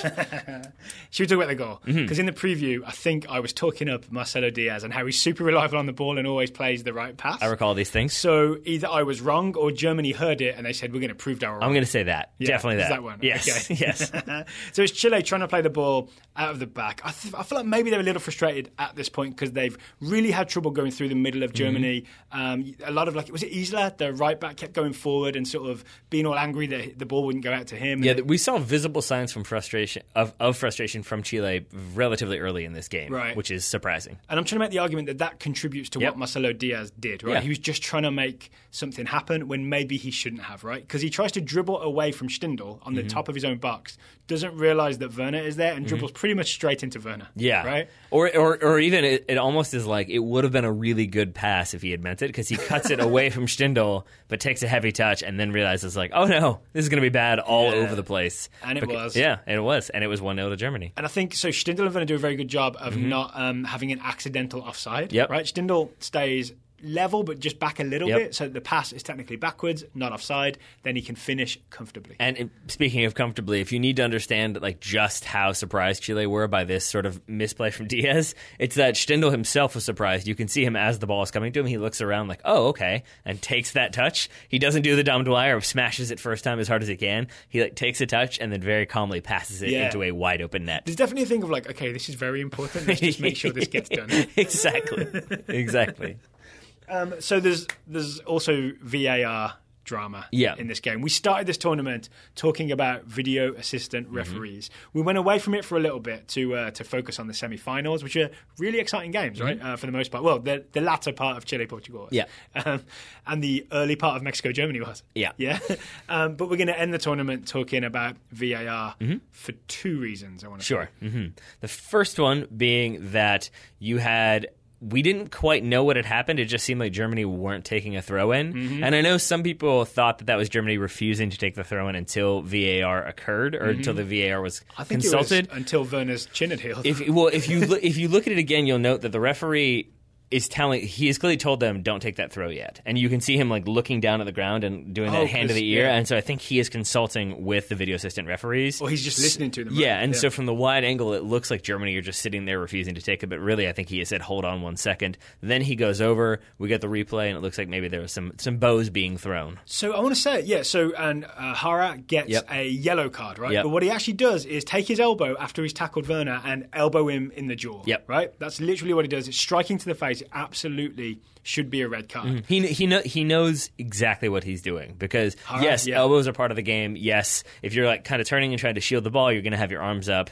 Should we talk about the goal? Because in the preview, I think I was talking up Marcelo Diaz and how he's super reliable on the ball and always plays the right pass. I recall these things. So either I was wrong or Germany heard it and they said, we're going to prove that we're wrong. I'm going to say that. Definitely that. Is that one? Yes. Okay. Yes. So it's Chile trying to play the ball out of the back. I feel like maybe they're a little frustrated at this point because they've really had trouble going through the middle of Germany. A lot of, was it Isla, the right back, kept going forward and sort of being all angry that the ball wouldn't go out to him. Yeah, we saw visible signs from frustration from Chile relatively early in this game, which is surprising. And I'm trying to make the argument that contributes to what Marcelo Diaz did, right? He was just trying to make something happen when maybe he shouldn't have, right? Because he tries to dribble away from Stindl on the top of his own box, doesn't realise that Werner is there, and dribbles pretty much straight into Werner. Yeah. Right? Or even it almost is like it would have been a really good pass if he had meant it, because he cuts it away from Stindl, but takes a heavy touch, and then realizes, like, oh no, this is going to be bad all over the place. And it was. Yeah, it was. And it was 1-0 to Germany. And I think, so Stindl are going to do a very good job of not having an accidental offside. Yep. Right? Stindl stays level, but just back a little bit, so the pass is technically backwards, not offside, then he can finish comfortably. And speaking of comfortably, if you need to understand like just how surprised Chile were by this sort of misplay from Diaz, it's that Stindl himself was surprised. You can see him as the ball is coming to him, he looks around like, oh, okay, and takes that touch. He doesn't do the Dom Dwyer of smashes it first time as hard as he can. He like takes a touch and then very calmly passes it into a wide open net. There's definitely a thing of like, okay, this is very important, let's just make sure this gets done. Exactly. So there's also VAR drama in this game. We started this tournament talking about video assistant referees. We went away from it for a little bit to focus on the semi-finals, which are really exciting games, right? For the most part. Well, the latter part of Chile-Portugal was. Yeah. And the early part of Mexico-Germany was. Yeah. Yeah. But we're going to end the tournament talking about VAR for two reasons, I want to say. Sure. The first one being that we didn't quite know what had happened. It just seemed like Germany weren't taking a throw-in. And I know some people thought that was Germany refusing to take the throw-in until VAR occurred, or until the VAR was consulted. It was until Werner's chin had healed. If you look at it again, you'll note that the referee he has clearly told them, don't take that throw yet. And you can see him like looking down at the ground and doing that hand to the ear. And so I think he is consulting with the video assistant referees. Or he's just listening to them. Right? Yeah, and so from the wide angle, it looks like Germany are just sitting there refusing to take it. But really, I think he has said, hold on 1 second. Then he goes over, we get the replay, and it looks like maybe there was some bows being thrown. So I want to say, Hara gets a yellow card, right? Yep. But what he actually does is take his elbow after he's tackled Werner and elbow him in the jaw. Yep. Right? That's literally what he does. It's striking to the face. It absolutely should be a red card. He knows exactly what he's doing because, elbows are part of the game. Yes, if you're like kind of turning and trying to shield the ball, you're going to have your arms up.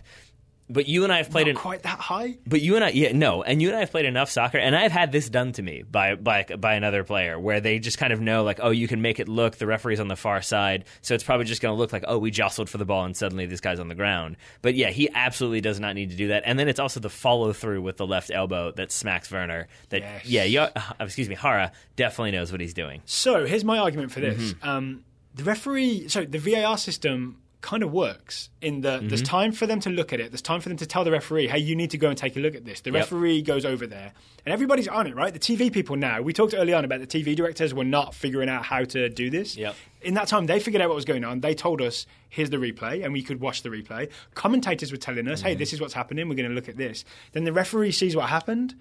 But you and I have played not quite that high. But you and I, and you and I have played enough soccer, and I've had this done to me by another player, where they just kind of know, like, oh, you can make it look the referee's on the far side, so it's probably just going to look like, oh, we jostled for the ball, and suddenly this guy's on the ground. But yeah, he absolutely does not need to do that. And then it's also the follow through with the left elbow that smacks Werner. Hara definitely knows what he's doing. So here's my argument for this: the VAR system kind of works in that there's time for them to look at it. There's time for them to tell the referee, hey, you need to go and take a look at this. The referee goes over there and everybody's on it, right? The TV people now, we talked early on about the TV directors were not figuring out how to do this. Yep. In that time, they figured out what was going on. They told us, here's the replay, and we could watch the replay. Commentators were telling us, hey, this is what's happening. We're going to look at this. Then the referee sees what happened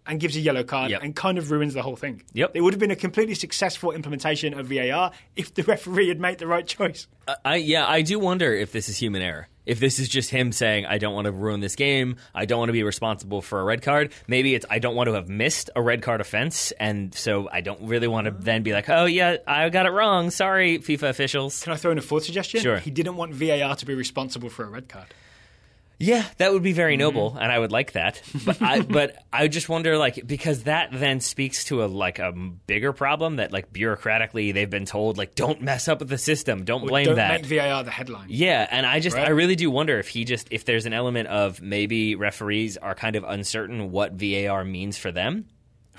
and gives a yellow card and kind of ruins the whole thing. Yep. It would have been a completely successful implementation of VAR if the referee had made the right choice. I do wonder if this is human error. If this is just him saying, I don't want to ruin this game, I don't want to be responsible for a red card. Maybe it's, I don't want to have missed a red card offense, and so I don't really want to then be like, oh yeah, I got it wrong. Sorry, FIFA officials. Can I throw in a fourth suggestion? Sure. He didn't want VAR to be responsible for a red card. Yeah, that would be very noble, and I would like that. But I just wonder, like, because that then speaks to a bigger problem that, like, bureaucratically they've been told, like, don't mess up with the system, don't blame that. Don't make VAR the headline. Yeah, and I really do wonder if there's an element of maybe referees are kind of uncertain what VAR means for them.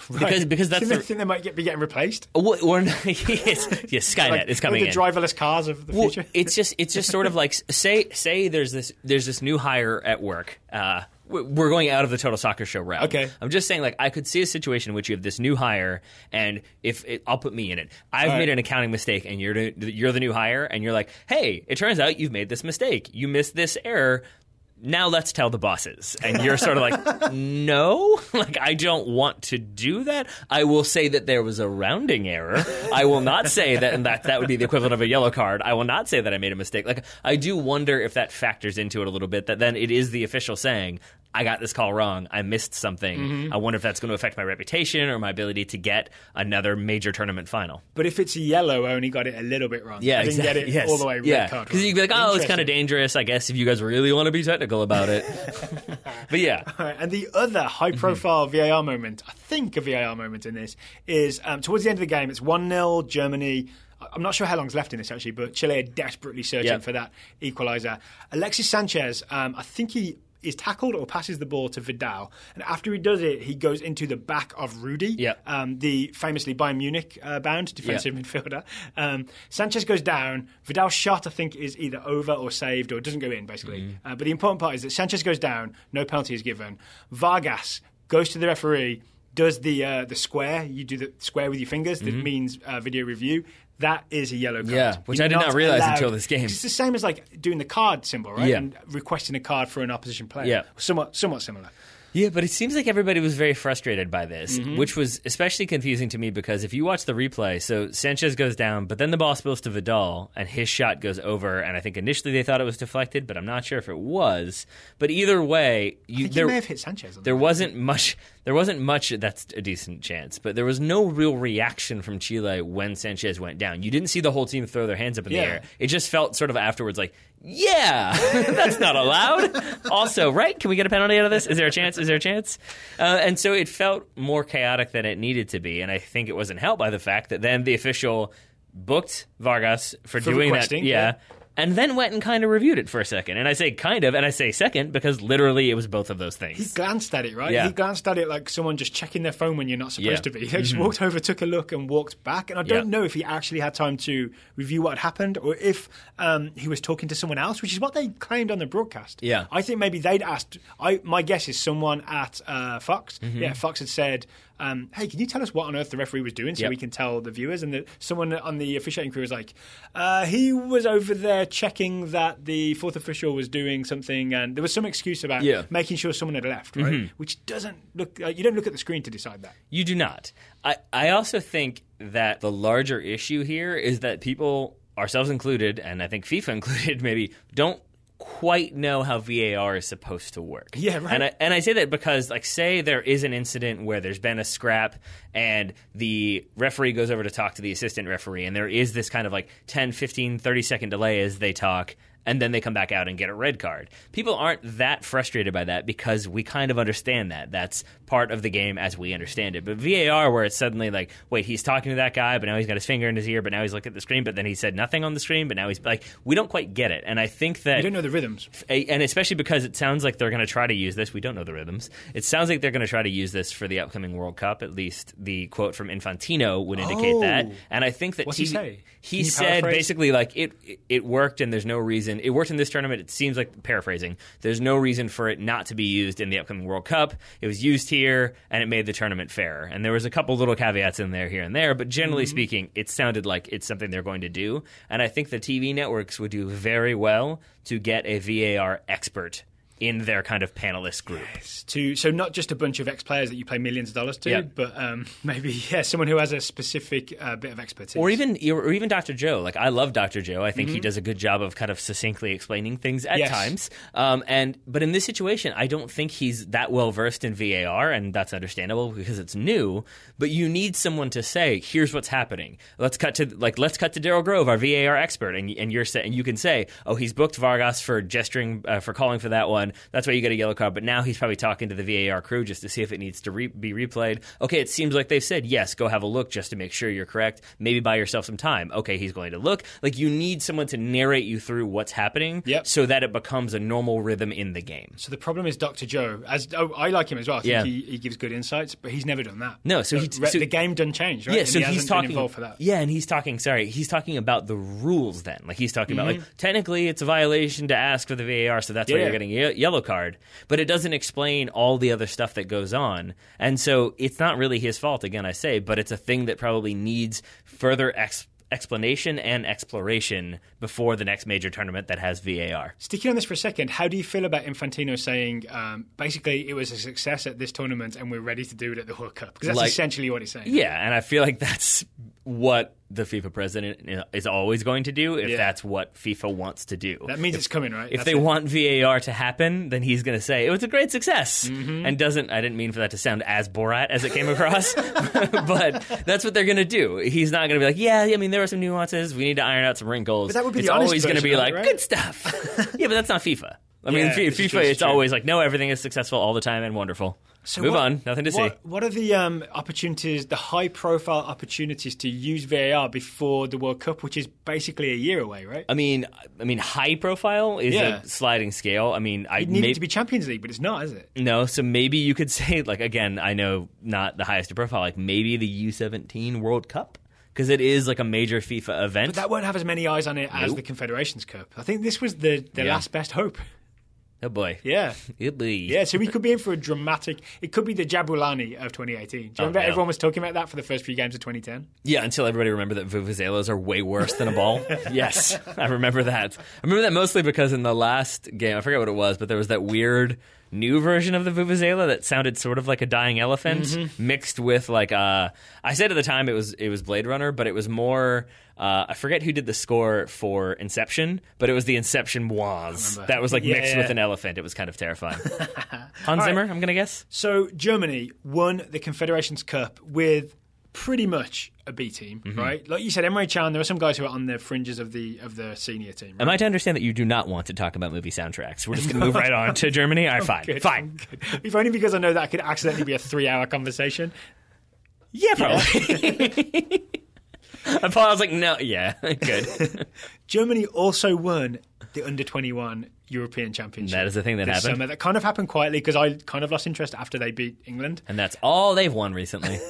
Right. Because that's think they might be getting replaced. Or yes, Skynet is coming in. The driverless cars of the future. It's just sort of like say there's this new hire at work. We're going out of the Total Soccer Show route. Okay. I'm just saying, like, I could see a situation in which you have this new hire, and I'll put me in it. I've made an accounting mistake, and you're the new hire, and you're like, hey, it turns out you've made this mistake. You missed this error. Now let's tell the bosses. And you're sort of like, no, like, I don't want to do that. I will say that there was a rounding error. I will not say that would be the equivalent of a yellow card. I will not say that I made a mistake. Like, I do wonder if that factors into it a little bit, that then it is the official saying, I got this call wrong. I missed something. I wonder if that's going to affect my reputation or my ability to get another major tournament final. But if it's yellow, I only got it a little bit wrong. Yeah, I didn't get it all the way red card. Because you'd be like, oh, it's kind of dangerous, I guess, if you guys really want to be technical about it. But yeah. All right, and the other high-profile VAR moment, I think a VAR moment in this, is towards the end of the game, it's 1-0 Germany. I'm not sure how long's left in this, actually, but Chile are desperately searching for that equaliser. Alexis Sanchez, I think he is tackled or passes the ball to Vidal. And after he does it, he goes into the back of Rudy, the famously Bayern Munich bound defensive midfielder. Sanchez goes down. Vidal's shot, I think, is either over or saved, or it doesn't go in, basically. But the important part is that Sanchez goes down, no penalty is given. Vargas goes to the referee, does the square. You do the square with your fingers. That means video review. That is a yellow card. Yeah, which I did not realize until this game. It's the same as like doing the card symbol, right? Yeah. And requesting a card for an opposition player. Yeah. Somewhat similar. Yeah, but it seems like everybody was very frustrated by this, which was especially confusing to me because if you watch the replay, so Sanchez goes down, but then the ball spills to Vidal, and his shot goes over, and I think initially they thought it was deflected, but I'm not sure if it was. But either way... he may have hit Sanchez. There wasn't much, that's a decent chance, but there was no real reaction from Chile when Sanchez went down. You didn't see the whole team throw their hands up in the air. It just felt sort of afterwards like, yeah, that's not allowed. Also, right? Can we get a penalty out of this? Is there a chance? Is there a chance? And so it felt more chaotic than it needed to be. And I think it wasn't helped by the fact that then the official booked Vargas for doing that. Yeah. And then went and kind of reviewed it for a second. And I say kind of, and I say second, because literally it was both of those things. He glanced at it, right? Yeah. He glanced at it like someone just checking their phone when you're not supposed to be. He just walked over, took a look, and walked back. And I don't know if he actually had time to review what had happened, or if he was talking to someone else, which is what they claimed on the broadcast. Yeah. I think maybe they'd asked, my guess is someone at Fox. Yeah, Fox had said... hey, can you tell us what on earth the referee was doing so we can tell the viewers? And someone on the officiating crew was like, he was over there checking that the fourth official was doing something, and there was some excuse about making sure someone had left, right? Which doesn't look... you don't look at the screen to decide that. You do not. I also think that the larger issue here is that people, ourselves included, and I think FIFA included maybe, don't quite know how VAR is supposed to work. Yeah, right. And I say that because, like, say there is an incident where there's been a scrap and the referee goes over to talk to the assistant referee, and there is this kind of like 10, 15, 30-second delay as they talk, and then they come back out and get a red card. People aren't that frustrated by that because we kind of understand that. That's part of the game as we understand it. But VAR, where it's suddenly like, wait, he's talking to that guy, but now he's got his finger in his ear, but now he's looking at the screen, but then he said nothing on the screen, but now he's like, we don't quite get it. And I think that... We don't know the rhythms. And especially because it sounds like they're going to try to use this. We don't know the rhythms. It sounds like they're going to try to use this for the upcoming World Cup. At least the quote from Infantino would indicate that. And I think that... What's he say? He said basically like it worked and there's no reason... It worked in this tournament. It seems like, paraphrasing, there's no reason for it not to be used in the upcoming World Cup. It was used here, and it made the tournament fairer. And there was a couple little caveats in there here and there, but generally speaking, it sounded like it's something they're going to do. And I think the TV networks would do very well to get a VAR expert in their kind of panelist group. Yes, so not just a bunch of ex-players that you pay millions of dollars to, but maybe someone who has a specific bit of expertise. Or even Dr. Joe. Like, I love Dr. Joe. I think he does a good job of kind of succinctly explaining things at times. But in this situation, I don't think he's that well versed in VAR, and that's understandable because it's new. But you need someone to say, "Here's what's happening." Let's cut to Daryl Grove, our VAR expert, and you can say, "Oh, he's booked Vargas for gesturing for calling for that one. That's why you get a yellow card, but now he's probably talking to the VAR crew just to see if it needs to be replayed. Okay, it seems like they've said, yes, go have a look just to make sure you're correct. Maybe buy yourself some time. Okay, he's going to look. Like, you need someone to narrate you through what's happening so that it becomes a normal rhythm in the game. So the problem is Dr. Joe. I like him as well. I think he gives good insights, but he's never done that. No, so the game doesn't change, right? Yeah, so he's talking been involved for that. Yeah, and he's talking about the rules then. Like, he's talking about, like, technically it's a violation to ask for the VAR, so that's why you're getting a yellow card. But it doesn't explain all the other stuff that goes on. And so it's not really his fault, again, I say, but it's a thing that probably needs further explanation and exploration before the next major tournament that has VAR. Sticking on this for a second, how do you feel about Infantino saying, basically, it was a success at this tournament and we're ready to do it at the World Cup? Because that's essentially what he's saying. Yeah, and I feel like that's what the FIFA president is always going to do if that's what FIFA wants to do. That means it's coming, right? If they want VAR to happen, then he's going to say, it was a great success. And I didn't mean for that to sound as Borat as it came across, but that's what they're going to do. He's not going to be like, I mean, there are some nuances. We need to iron out some wrinkles. But that would be it's the always going to be like, right? good stuff. Yeah, but that's not FIFA. I mean, FIFA, it's always like, no, everything is successful all the time and wonderful. So Move on. Nothing to see. What are the opportunities, the high-profile opportunities to use VAR before the World Cup, which is basically a year away, right? I mean, high profile is a sliding scale. I mean, it needed to be Champions League, but it's not, is it? No. So maybe you could say, like, again, I know not the highest profile, like maybe the U17 World Cup. Because it is like a major FIFA event. But that won't have as many eyes on it as the Confederations Cup. I think this was the last best hope. Oh, boy. Yeah. Oh, boy. Yeah, so we could be in for a dramatic... It could be the Jabulani of 2018. Do you remember everyone was talking about that for the first few games of 2010? Yeah, until everybody remembered that vuvuzelas are way worse than a ball. Yes, I remember that. I remember that mostly because in the last game, I forget what it was, but there was that weird new version of the vuvuzela that sounded sort of like a dying elephant mixed with like... I said at the time it was Blade Runner, but it was more... I forget who did the score for Inception, but it was the Inception Waz. That was like mixed with an elephant. It was kind of terrifying. Hans Zimmer, I'm going to guess. So Germany won the Confederations Cup with pretty much a B team, right? Like you said, Emre Can, there are some guys who are on the fringes of the senior team. Right? Am I to understand that you do not want to talk about movie soundtracks? We're just going to move right on to Germany? All right, fine. If only because I know that could accidentally be a 3-hour conversation. Yeah, probably. I was like, no, yeah, good. Germany also won the Under-21 European Championship. That is the thing that happened. Summer. That kind of happened quietly because I kind of lost interest after they beat England. And that's all they've won recently.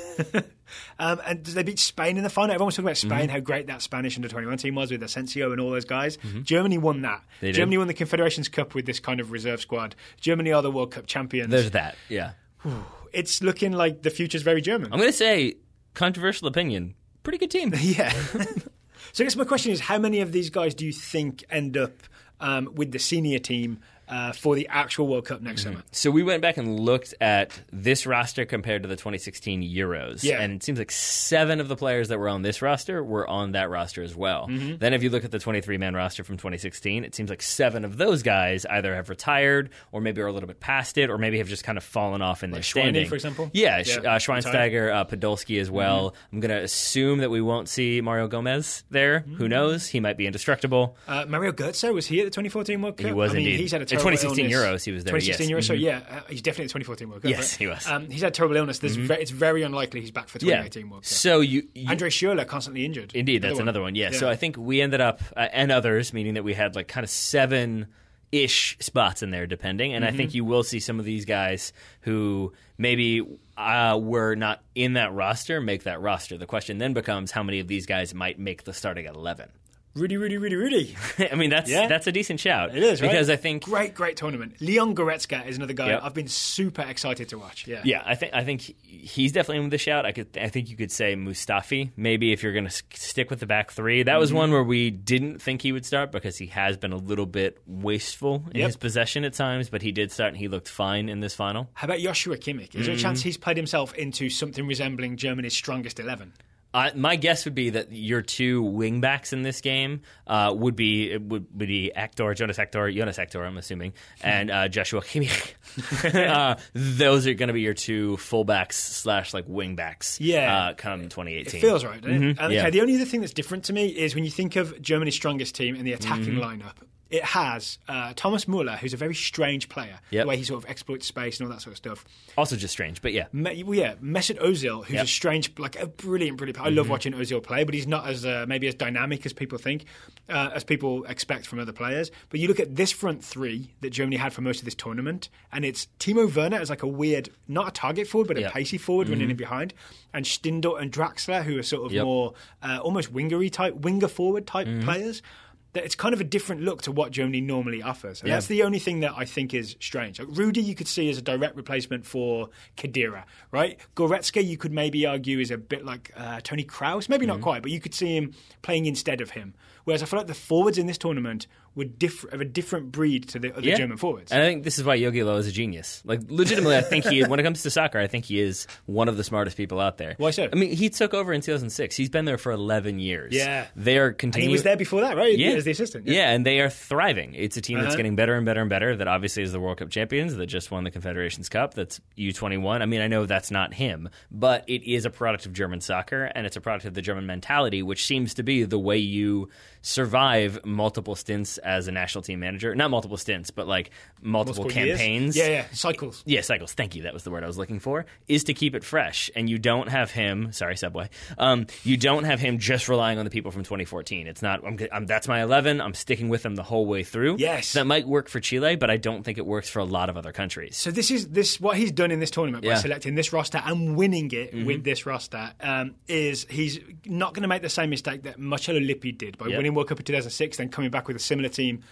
And they beat Spain in the final. Everyone was talking about Spain, how great that Spanish Under-21 team was with Asensio and all those guys. Germany won that. Germany won the Confederations Cup with this kind of reserve squad. Germany are the World Cup champions. There's that, yeah. It's looking like the future's very German. I'm going to say, controversial opinion, pretty good team. Yeah. So I guess my question is, how many of these guys do you think end up with the senior team for the actual World Cup next summer? So we went back and looked at this roster compared to the 2016 Euros. Yeah. And it seems like 7 of the players that were on this roster were on that roster as well. Then if you look at the 23-man roster from 2016, it seems like 7 of those guys either have retired or maybe are a little bit past it or maybe have just kind of fallen off in their standing. Schweini, for example? Yeah, Schweinsteiger, Podolski as well. I'm going to assume that we won't see Mario Gomez there. Who knows? He might be indestructible. Mario Götze, was he at the 2014 World Cup? He was indeed. He's had a in 2016 Euros, he was there. 2016 Euros, so he's definitely at the 2014 World Cup. Yes, he was. He's had terrible illness. It's very unlikely he's back for 2018 World Cup. So Andre Schürrle constantly injured. Indeed, that's another one. Yeah. So I think we ended up, and others, meaning that we had like kind of 7-ish spots in there, depending. And I think you will see some of these guys who maybe were not in that roster make that roster. The question then becomes how many of these guys might make the starting at 11. Rudy. I mean, that's a decent shout. It is, right? Because I think... Great tournament. Leon Goretzka is another guy I've been super excited to watch. Yeah, I think he's definitely in the shout. I think you could say Mustafi, maybe, if you're going to stick with the back 3. That was one where we didn't think he would start because he has been a little bit wasteful in his possession at times, but he did start and he looked fine in this final. How about Joshua Kimmich? Is there a chance he's played himself into something resembling Germany's strongest 11? My guess would be that your 2 wingbacks in this game would be Jonas Hector, I'm assuming, and Joshua Kimmich. Those are going to be your 2 fullbacks / like wingbacks. Come 2018. It feels right, doesn't it? Okay, the only other thing that's different to me is when you think of Germany's strongest team in the attacking lineup. It has Thomas Müller, who's a very strange player, the way he sort of exploits space and all that sort of stuff. Also just strange, but yeah. Mesut Ozil, who's a strange, like a brilliant player. I love watching Ozil play, but he's not as maybe as dynamic as people think, as people expect from other players. But you look at this front 3 that Germany had for most of this tournament, and it's Timo Werner as like a weird, not a target forward, but a pacey forward running in behind, and Stindl and Draxler, who are sort of more almost winger forward type players. That it's kind of a different look to what Germany normally offers. And that's the only thing that I think is strange. Like Rudy you could see as a direct replacement for Khedira, right? Goretzka you could maybe argue is a bit like Toni Kroos. Maybe not quite, but you could see him playing instead of him. Whereas I feel like the forwards in this tournament were of a different breed to the other German forwards. And I think this is why Jogi Löw is a genius. Like, legitimately, I think when it comes to soccer, I think he is one of the smartest people out there. Why so? I mean, he took over in 2006. He's been there for 11 years. Yeah. They are continuing. And he was there before that, right? Yeah. As the assistant. Yeah, and they are thriving. It's a team that's getting better and better and better, that obviously is the World Cup champions, that just won the Confederations Cup, that's U21. I mean, I know that's not him, but it is a product of German soccer, and it's a product of the German mentality, which seems to be the way you survive multiple stints as a national team manager. Not multiple stints, but like multiple campaigns. Yeah, cycles. Yeah, cycles. Thank you. That was the word I was looking for. Is to keep it fresh. And you don't have him, sorry, Subway, you don't have him just relying on the people from 2014. It's not, that's my 11, I'm sticking with them the whole way through. Yes. So that might work for Chile, but I don't think it works for a lot of other countries. So this what he's done in this tournament by selecting this roster and winning it with this roster is he's not going to make the same mistake that Marcello Lippi did by winning World Cup in 2006, then coming back with a similar team,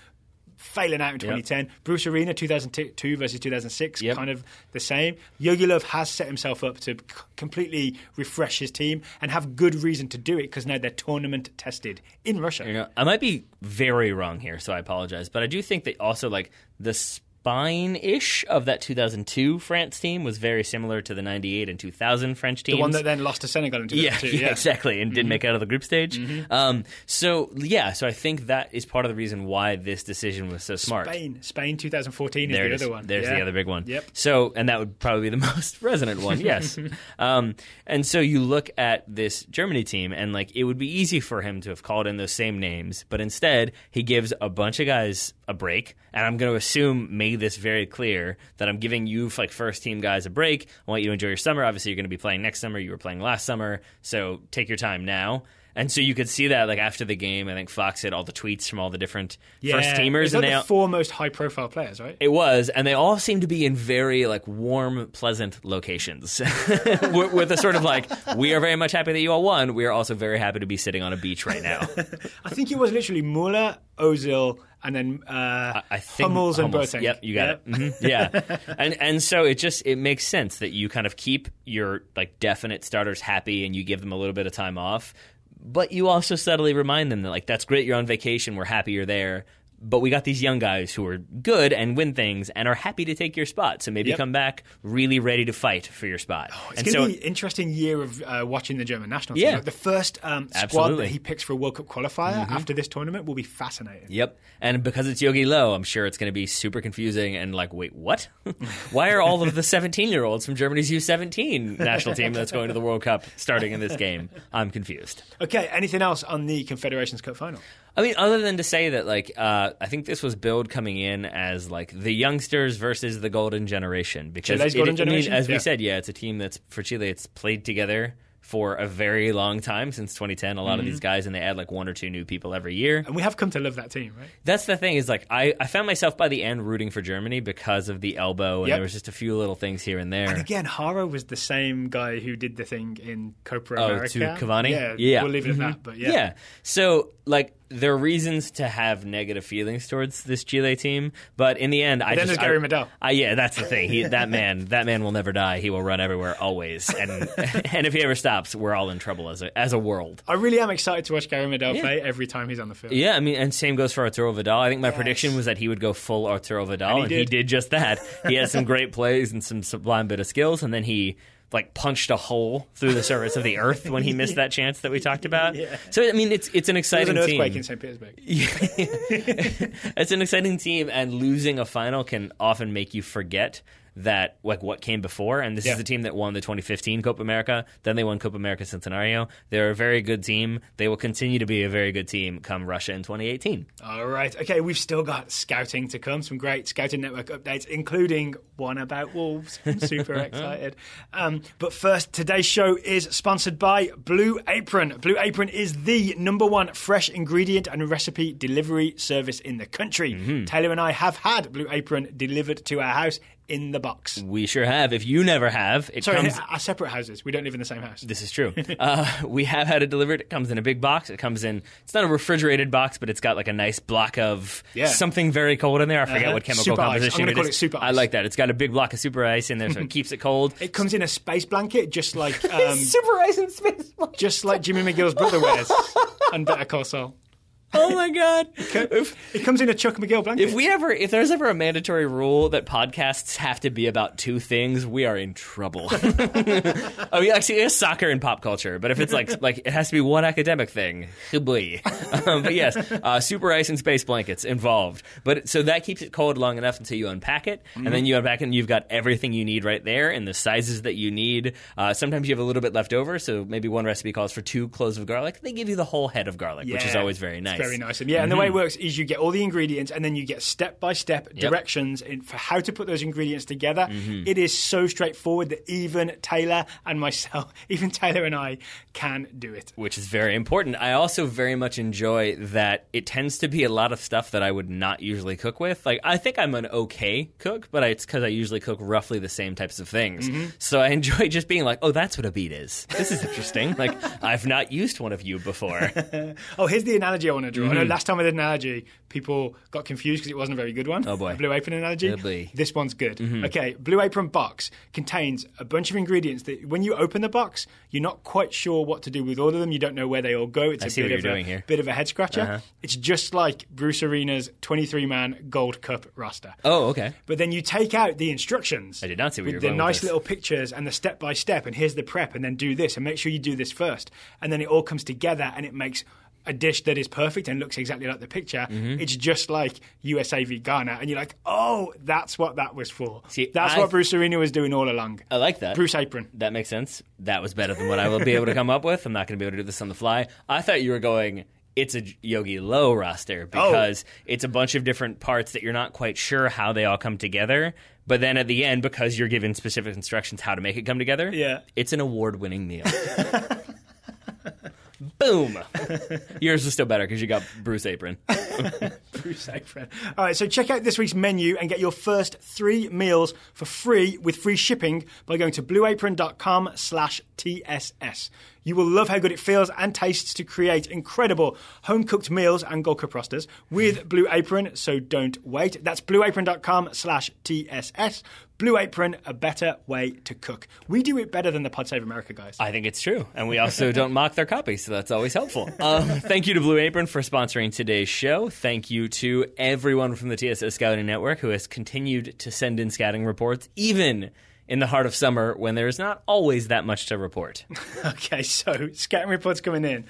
failing out in 2010. Bruce Arena 2002 versus 2006, kind of the same. Jogi Löw has set himself up to completely refresh his team and have good reason to do it because now they're tournament tested in Russia. I might be very wrong here, so I apologize, but I do think that also like the spine-ish of that 2002 France team was very similar to the 98 and 2000 French teams. The one that then lost to Senegal in 2002. Yeah, exactly, and didn't make it out of the group stage. So I think that is part of the reason why this decision was so smart. Spain 2014 is the other one. There's the other big one. Yep. So, and that would probably be the most resonant one, yes. And so you look at this Germany team, and like it would be easy for him to have called in those same names, but instead he gives a bunch of guys a break, and I'm going to assume made this very clear that I'm giving you like first team guys a break. I want you to enjoy your summer. Obviously, you're going to be playing next summer. You were playing last summer, so take your time now. And so you could see that like after the game, I think Fox had all the tweets from all the different first teamers. And the four most high profile players, right? It was, and they all seemed to be in very like warm, pleasant locations with a sort of like, we are very much happy that you all won. We are also very happy to be sitting on a beach right now. I think it was literally Muller, Ozil, and then Hummels and Boateng. Yep, you got it. Mm-hmm. Yeah, and so it makes sense that you kind of keep your like definite starters happy and you give them a little bit of time off. But you also subtly remind them that, like, that's great, you're on vacation, we're happy you're there, but we got these young guys who are good and win things and are happy to take your spot. So maybe come back really ready to fight for your spot. It's going to be an interesting year of watching the German national team. Like the first squad that he picks for a World Cup qualifier after this tournament will be fascinating. Yep. And because it's Jogi Löw, I'm sure it's going to be super confusing and like, wait, what? Why are all of the 17-year-olds from Germany's U17 national team that's going to the World Cup starting in this game? I'm confused. Okay, anything else on the Confederations Cup final? I mean, other than to say that, like, I think this was billed coming in as, like, the youngsters versus the golden generation. Because Chile's golden generation? As we said, it's a team that's, for Chile, it's played together for a very long time, since 2010. A lot of these guys, and they add like one or two new people every year. And we have come to love that team, right? That's the thing, is like I found myself by the end rooting for Germany because of the elbow, and there was just a few little things here and there. And again, Haro was the same guy who did the thing in Copa America. To Cavani? Yeah, we'll leave it at that, but yeah. So, like, there are reasons to have negative feelings towards this Chile team, but in the end, there's Gary Medel. That's the thing. That man will never die. He will run everywhere always, and if he ever stops, we're all in trouble as a world. I really am excited to watch Gary Medel play every time he's on the field. Yeah, I mean, and same goes for Arturo Vidal. I think my prediction was that he would go full Arturo Vidal, and he did just that. He had some great plays and some sublime bit of skills, and then he like punched a hole through the surface of the earth when he missed that chance that we talked about. So I mean, it's an exciting team. There was an earthquake in St. Petersburg. It's an exciting team, and losing a final can often make you forget that like what came before, and this is the team that won the 2015 Copa America. Then they won Copa America Centenario. They're a very good team. They will continue to be a very good team come Russia in 2018. All right. Okay, we've still got scouting to come. Some great Scouting Network updates, including one about Wolves. I'm super excited. But first, today's show is sponsored by Blue Apron. Blue Apron is the #1 fresh ingredient and recipe delivery service in the country. Taylor and I have had Blue Apron delivered to our house in the box. We sure have. If you never have, our separate houses. We don't live in the same house. This is true. We have had it delivered. It comes in a big box. It's not a refrigerated box, but it's got like a nice block of something very cold in there. I forget what chemical composition I'm going to call it super ice. I like that. It's got a big block of super ice in there, so it keeps it cold. It comes in a space blanket, just like super ice and space blanket, just like Jimmy McGill's brother wears on Better Call Saul. Oh my God! It comes in a Chuck McGill blanket. If there's ever a mandatory rule that podcasts have to be about two things, we are in trouble. I mean, actually, it's soccer and pop culture, but if it's like it has to be one academic thing, boy. But yes, super ice and space blankets involved. But so that keeps it cold long enough until you unpack it, and then you unpack it, and you've got everything you need right there in the sizes that you need. Sometimes you have a little bit left over, so maybe one recipe calls for 2 cloves of garlic. They give you the whole head of garlic, which is always very nice. Very nice. And and the way it works is you get all the ingredients and then you get step-by-step directions for how to put those ingredients together. It is so straightforward that even Taylor and I can do it. Which is very important. I also very much enjoy that it tends to be a lot of stuff that I would not usually cook with. Like, I think I'm an okay cook, but it's because I usually cook roughly the same types of things. So I enjoy just being like, oh, that's what a beet is. This is interesting. Like, I've not used one of you before. Oh, here's the analogy I want to draw. I know last time I did an analogy, people got confused because it wasn't a very good one. Oh, boy. A Blue Apron analogy. This one's good. Okay, Blue Apron box contains a bunch of ingredients that when you open the box, you're not quite sure what to do with all of them. You don't know where they all go. It's a bit of a head scratcher. It's just like Bruce Arena's 23-man Gold Cup roster. Oh, okay. But then you take out the instructions. I did not see what you were going with the nice little pictures and the step-by-step, and here's the prep, and then do this, and make sure you do this first. And then it all comes together, and it makes a dish that is perfect and looks exactly like the picture. It's just like USA v Ghana, and you're like, oh, that's what that was for. That's what Bruce Arena was doing all along. I like that. Bruce Apron. That makes sense. That was better than what I will be able to come up with. I'm not going to be able to do this on the fly. I thought you were going, it's a Yogi Low roster because it's a bunch of different parts that you're not quite sure how they all come together. But then at the end, because you're given specific instructions how to make it come together, it's an award-winning meal. Boom! Yours was still better because you got Bruce Apron. Bruce Apron. All right, so check out this week's menu and get your first 3 meals for free with free shipping by going to blueapron.com/TSS. You will love how good it feels and tastes to create incredible home-cooked meals and Gold Cup rosters with Blue Apron, so don't wait. That's blueapron.com/TSS. Blue Apron, a better way to cook. We do it better than the Pod Save America guys. I think it's true. And we also don't mock their copy, so that's always helpful. Thank you to Blue Apron for sponsoring today's show. Thank you to everyone from the TSS Scouting Network who has continued to send in scouting reports, even in the heart of summer when there's not always that much to report. Okay, so scouting reports coming in.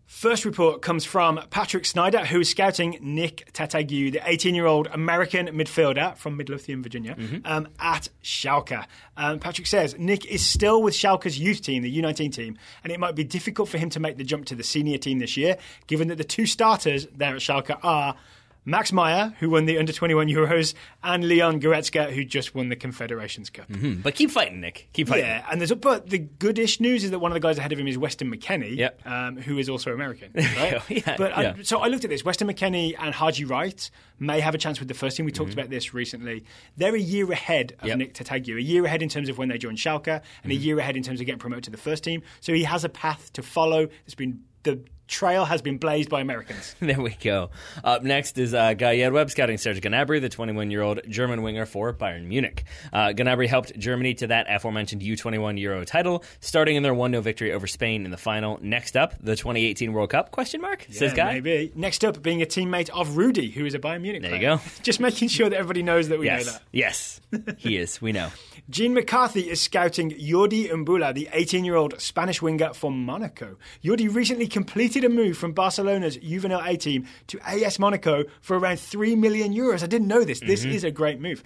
First report comes from Patrick Snyder, who is scouting Nick Tattague, the 18-year-old American midfielder from Midlothian, Virginia, at Schalke. Patrick says, Nick is still with Schalke's youth team, the U19 team, and it might be difficult for him to make the jump to the senior team this year, given that the 2 starters there at Schalke are Max Meyer, who won the Under-21 Euros, and Leon Goretzka, who just won the Confederations Cup. But keep fighting, Nick. Keep fighting. Yeah, and but the goodish news is that one of the guys ahead of him is Weston McKennie, who is also American. Right? So I looked at this. Weston McKennie and Haji Wright may have a chance with the first team. We talked about this recently. They're a year ahead of Nick Tattague, a year ahead in terms of when they joined Schalke, and a year ahead in terms of getting promoted to the first team. So he has a path to follow. The trail has been blazed by Americans. There we go. Up next is Guy Webb scouting Serge Gnabry, the 21-year-old German winger for Bayern Munich. Gnabry helped Germany to that aforementioned U21 Euro title, starting in their 1-0 victory over Spain in the final. Next up, the 2018 World Cup, says Guy. Maybe. Next up, being a teammate of Rudy, who is a Bayern Munich player. There you go. Just making sure that everybody knows that we know that. Yes, he is. We know. Gene McCarthy is scouting Jordi Mbula, the 18-year-old Spanish winger for Monaco. Jordi recently completed a move from Barcelona's Juvenil A team to AS Monaco for around €3 million. I didn't know this. This is a great move.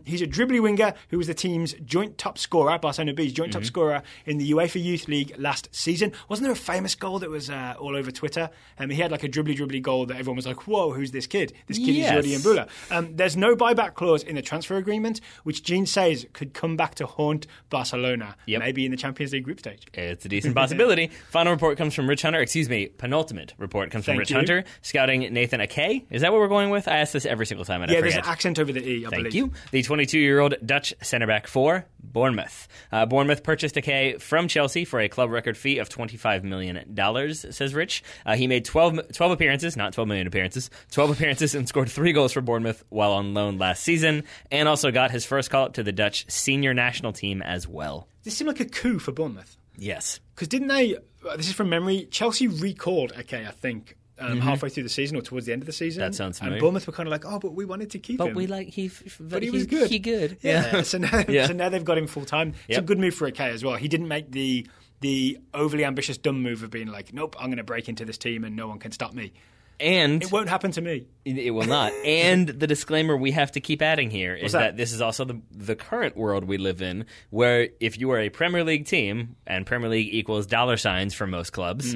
He's a dribbly winger who was the team's joint top scorer, Barcelona B's joint top scorer in the UEFA Youth League last season. Wasn't there a famous goal that was all over Twitter? He had like a dribbly goal that everyone was like, whoa, who's this kid? This kid is Jordi Mbula. There's no buyback clause in the transfer agreement, which Gene says could come back to haunt Barcelona, maybe in the Champions League group stage. It's a decent possibility. Final report comes from Rich Hunter. Penultimate report comes from Rich Hunter, scouting Nathan Ake. Is that what we're going with? I ask this every single time and I forget. There's an accent over the E, I believe. Thank you. The 22-year-old Dutch centre-back for Bournemouth. Bournemouth purchased Ake from Chelsea for a club record fee of $25 million, says Rich. He made 12 appearances, not 12 million appearances, 12 appearances and scored 3 goals for Bournemouth while on loan last season, and also got his first call-up to the Dutch senior national team as well. This seemed like a coup for Bournemouth. Yes. Because didn't they, this is from memory, Chelsea recalled Ake, I think, halfway through the season or towards the end of the season. That sounds familiar. And Bournemouth were kind of like, but we wanted to keep him. But he was good. He good. Yeah. So now they've got him full time. It's a good move for Ake as well. He didn't make the overly ambitious dumb move of being like, nope, I'm going to break into this team and no one can stop me. And it won't happen to me. It will not. And the disclaimer we have to keep adding here is that this is also the current world we live in, where if you are a Premier League team, and Premier League equals $signs for most clubs,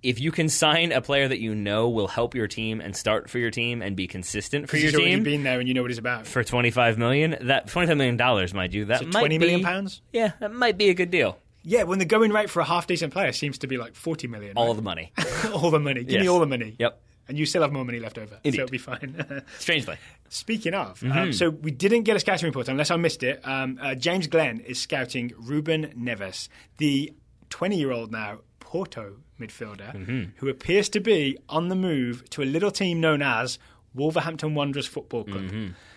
if you can sign a player that you know will help your team and start for your team and be consistent for your team, already been there and you know what it's about, for $25 million, that $25 million, mind you, that so might £20 million? Yeah, that might be a good deal. Yeah, when the going rate for a half-decent player seems to be like $40 million. All the money. All the money. Give me all the money. Yep. And you still have more money left over. Indeed. So it'll be fine. Strangely. Speaking of, so we didn't get a scouting report, unless I missed it. James Glenn is scouting Ruben Neves, the 20-year-old now Porto midfielder, who appears to be on the move to a little team known as Wolverhampton Wanderers Football Club.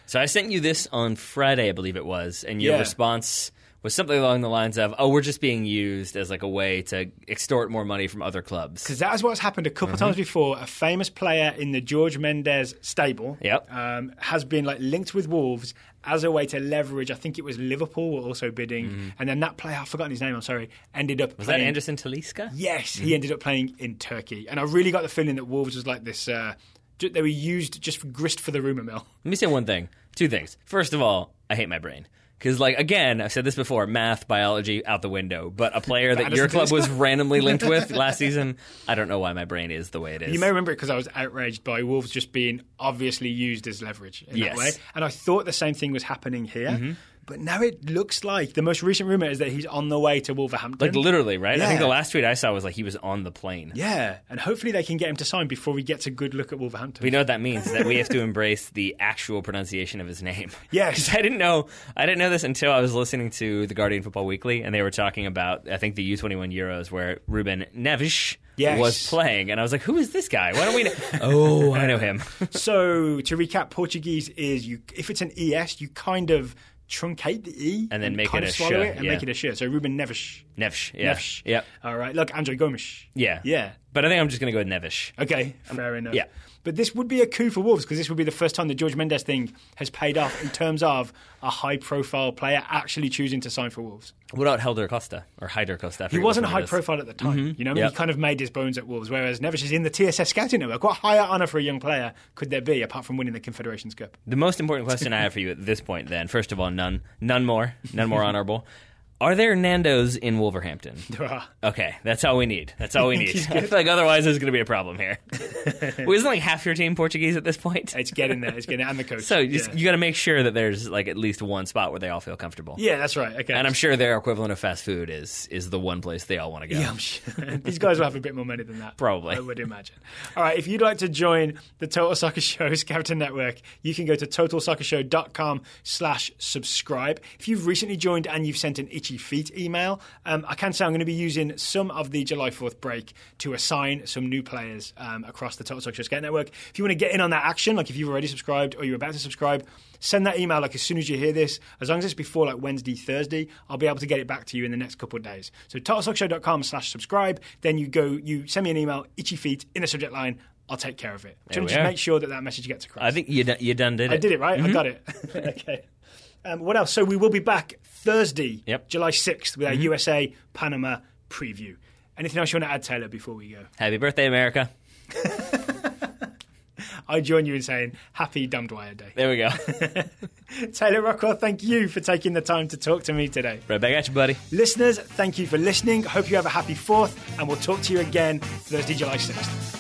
So I sent you this on Friday, I believe it was, and your response was something along the lines of, we're just being used as like a way to extort more money from other clubs. Because that is what's happened a couple times before. A famous player in the George Mendes stable has been like linked with Wolves as a way to leverage. I think it was Liverpool were also bidding. And then that player, I've forgotten his name, I'm sorry, ended up Was playing. that Anderson Talisca? Yes, he ended up playing in Turkey. And I really got the feeling that Wolves was like this... they were used just for grist for the rumour mill. Let me say one thing. Two things. First of all, I hate my brain. Because, like, again, I've said this before, math, biology, out the window. But a player that your club was randomly linked with last season, I don't know why my brain is the way it is. You may remember it because I was outraged by Wolves just being obviously used as leverage in that way. And I thought the same thing was happening here. But now it looks like the most recent rumour is that he's on the way to Wolverhampton. Like, literally, right? Yeah. I think the last tweet I saw was like he was on the plane. Yeah, and hopefully they can get him to sign before we get a good look at Wolverhampton. We know what that means, that we have to embrace the actual pronunciation of his name. Yes. I didn't know this until I was listening to the Guardian Football Weekly, and they were talking about, I think, the U21 Euros, where Ruben Neves was playing. And I was like, who is this guy? Why don't we know? Oh, I know him. So, to recap, Portuguese is, if it's an ES, you kind of... truncate the E and then make it a sh. And make it a sh. So Ruben Neves. Neves, yeah. Neves. Yep. All right. Look, Andre Gomes. Yeah. Yeah. But I think I'm just going to go with Neves. Okay. Fair enough. Yeah. But this would be a coup for Wolves because this would be the first time the George Mendes thing has paid off in terms of a high-profile player actually choosing to sign for Wolves. What about Helder-Acosta or Hyder-Acosta? He wasn't high-profile at the time. You know, he kind of made his bones at Wolves, whereas Neves is in the TSS scouting network. What higher honour for a young player could there be apart from winning the Confederations Cup? The most important question I have for you at this point, then, first of all, none more honourable. Are there Nando's in Wolverhampton? There are. Okay, that's all we need. I feel like otherwise there's going to be a problem here. Well, isn't like half your team Portuguese at this point? It's getting there. And the coach. So you got to make sure that there's like at least one spot where they all feel comfortable. Yeah, that's right. Okay. And I'm sure their equivalent of fast food is the one place they all want to go. Yeah, I'm sure. These guys will have a bit more money than that. Probably. I would imagine. All right, if you'd like to join the Total Soccer Show Scouting Network, you can go to totalsoccershow.com/subscribe. If you've recently joined and you've sent an itchy feet email, I can say I'm going to be using some of the July 4th break to assign some new players across the Total Soccer Show Scout Network. If you want to get in on that action, like if you've already subscribed or you're about to subscribe, send that email like as soon as you hear this. As long as it's before like Wednesday, Thursday, I'll be able to get it back to you in the next couple of days. So totalsoccershow.com/subscribe. Then you send me an email, itchy feet, in the subject line. I'll take care of it. Just make sure that message gets across. I think you done did it. I did it, right? I got it. Okay. What else? So we will be back Thursday, July 6th, with our USA-Panama preview. Anything else you want to add, Taylor, before we go? Happy birthday, America. I join you in saying Happy Dom Dwyer Day. There we go. Taylor Rockwell, thank you for taking the time to talk to me today. Right back at you, buddy. Listeners, thank you for listening. Hope you have a happy 4th, and we'll talk to you again Thursday, July 6th.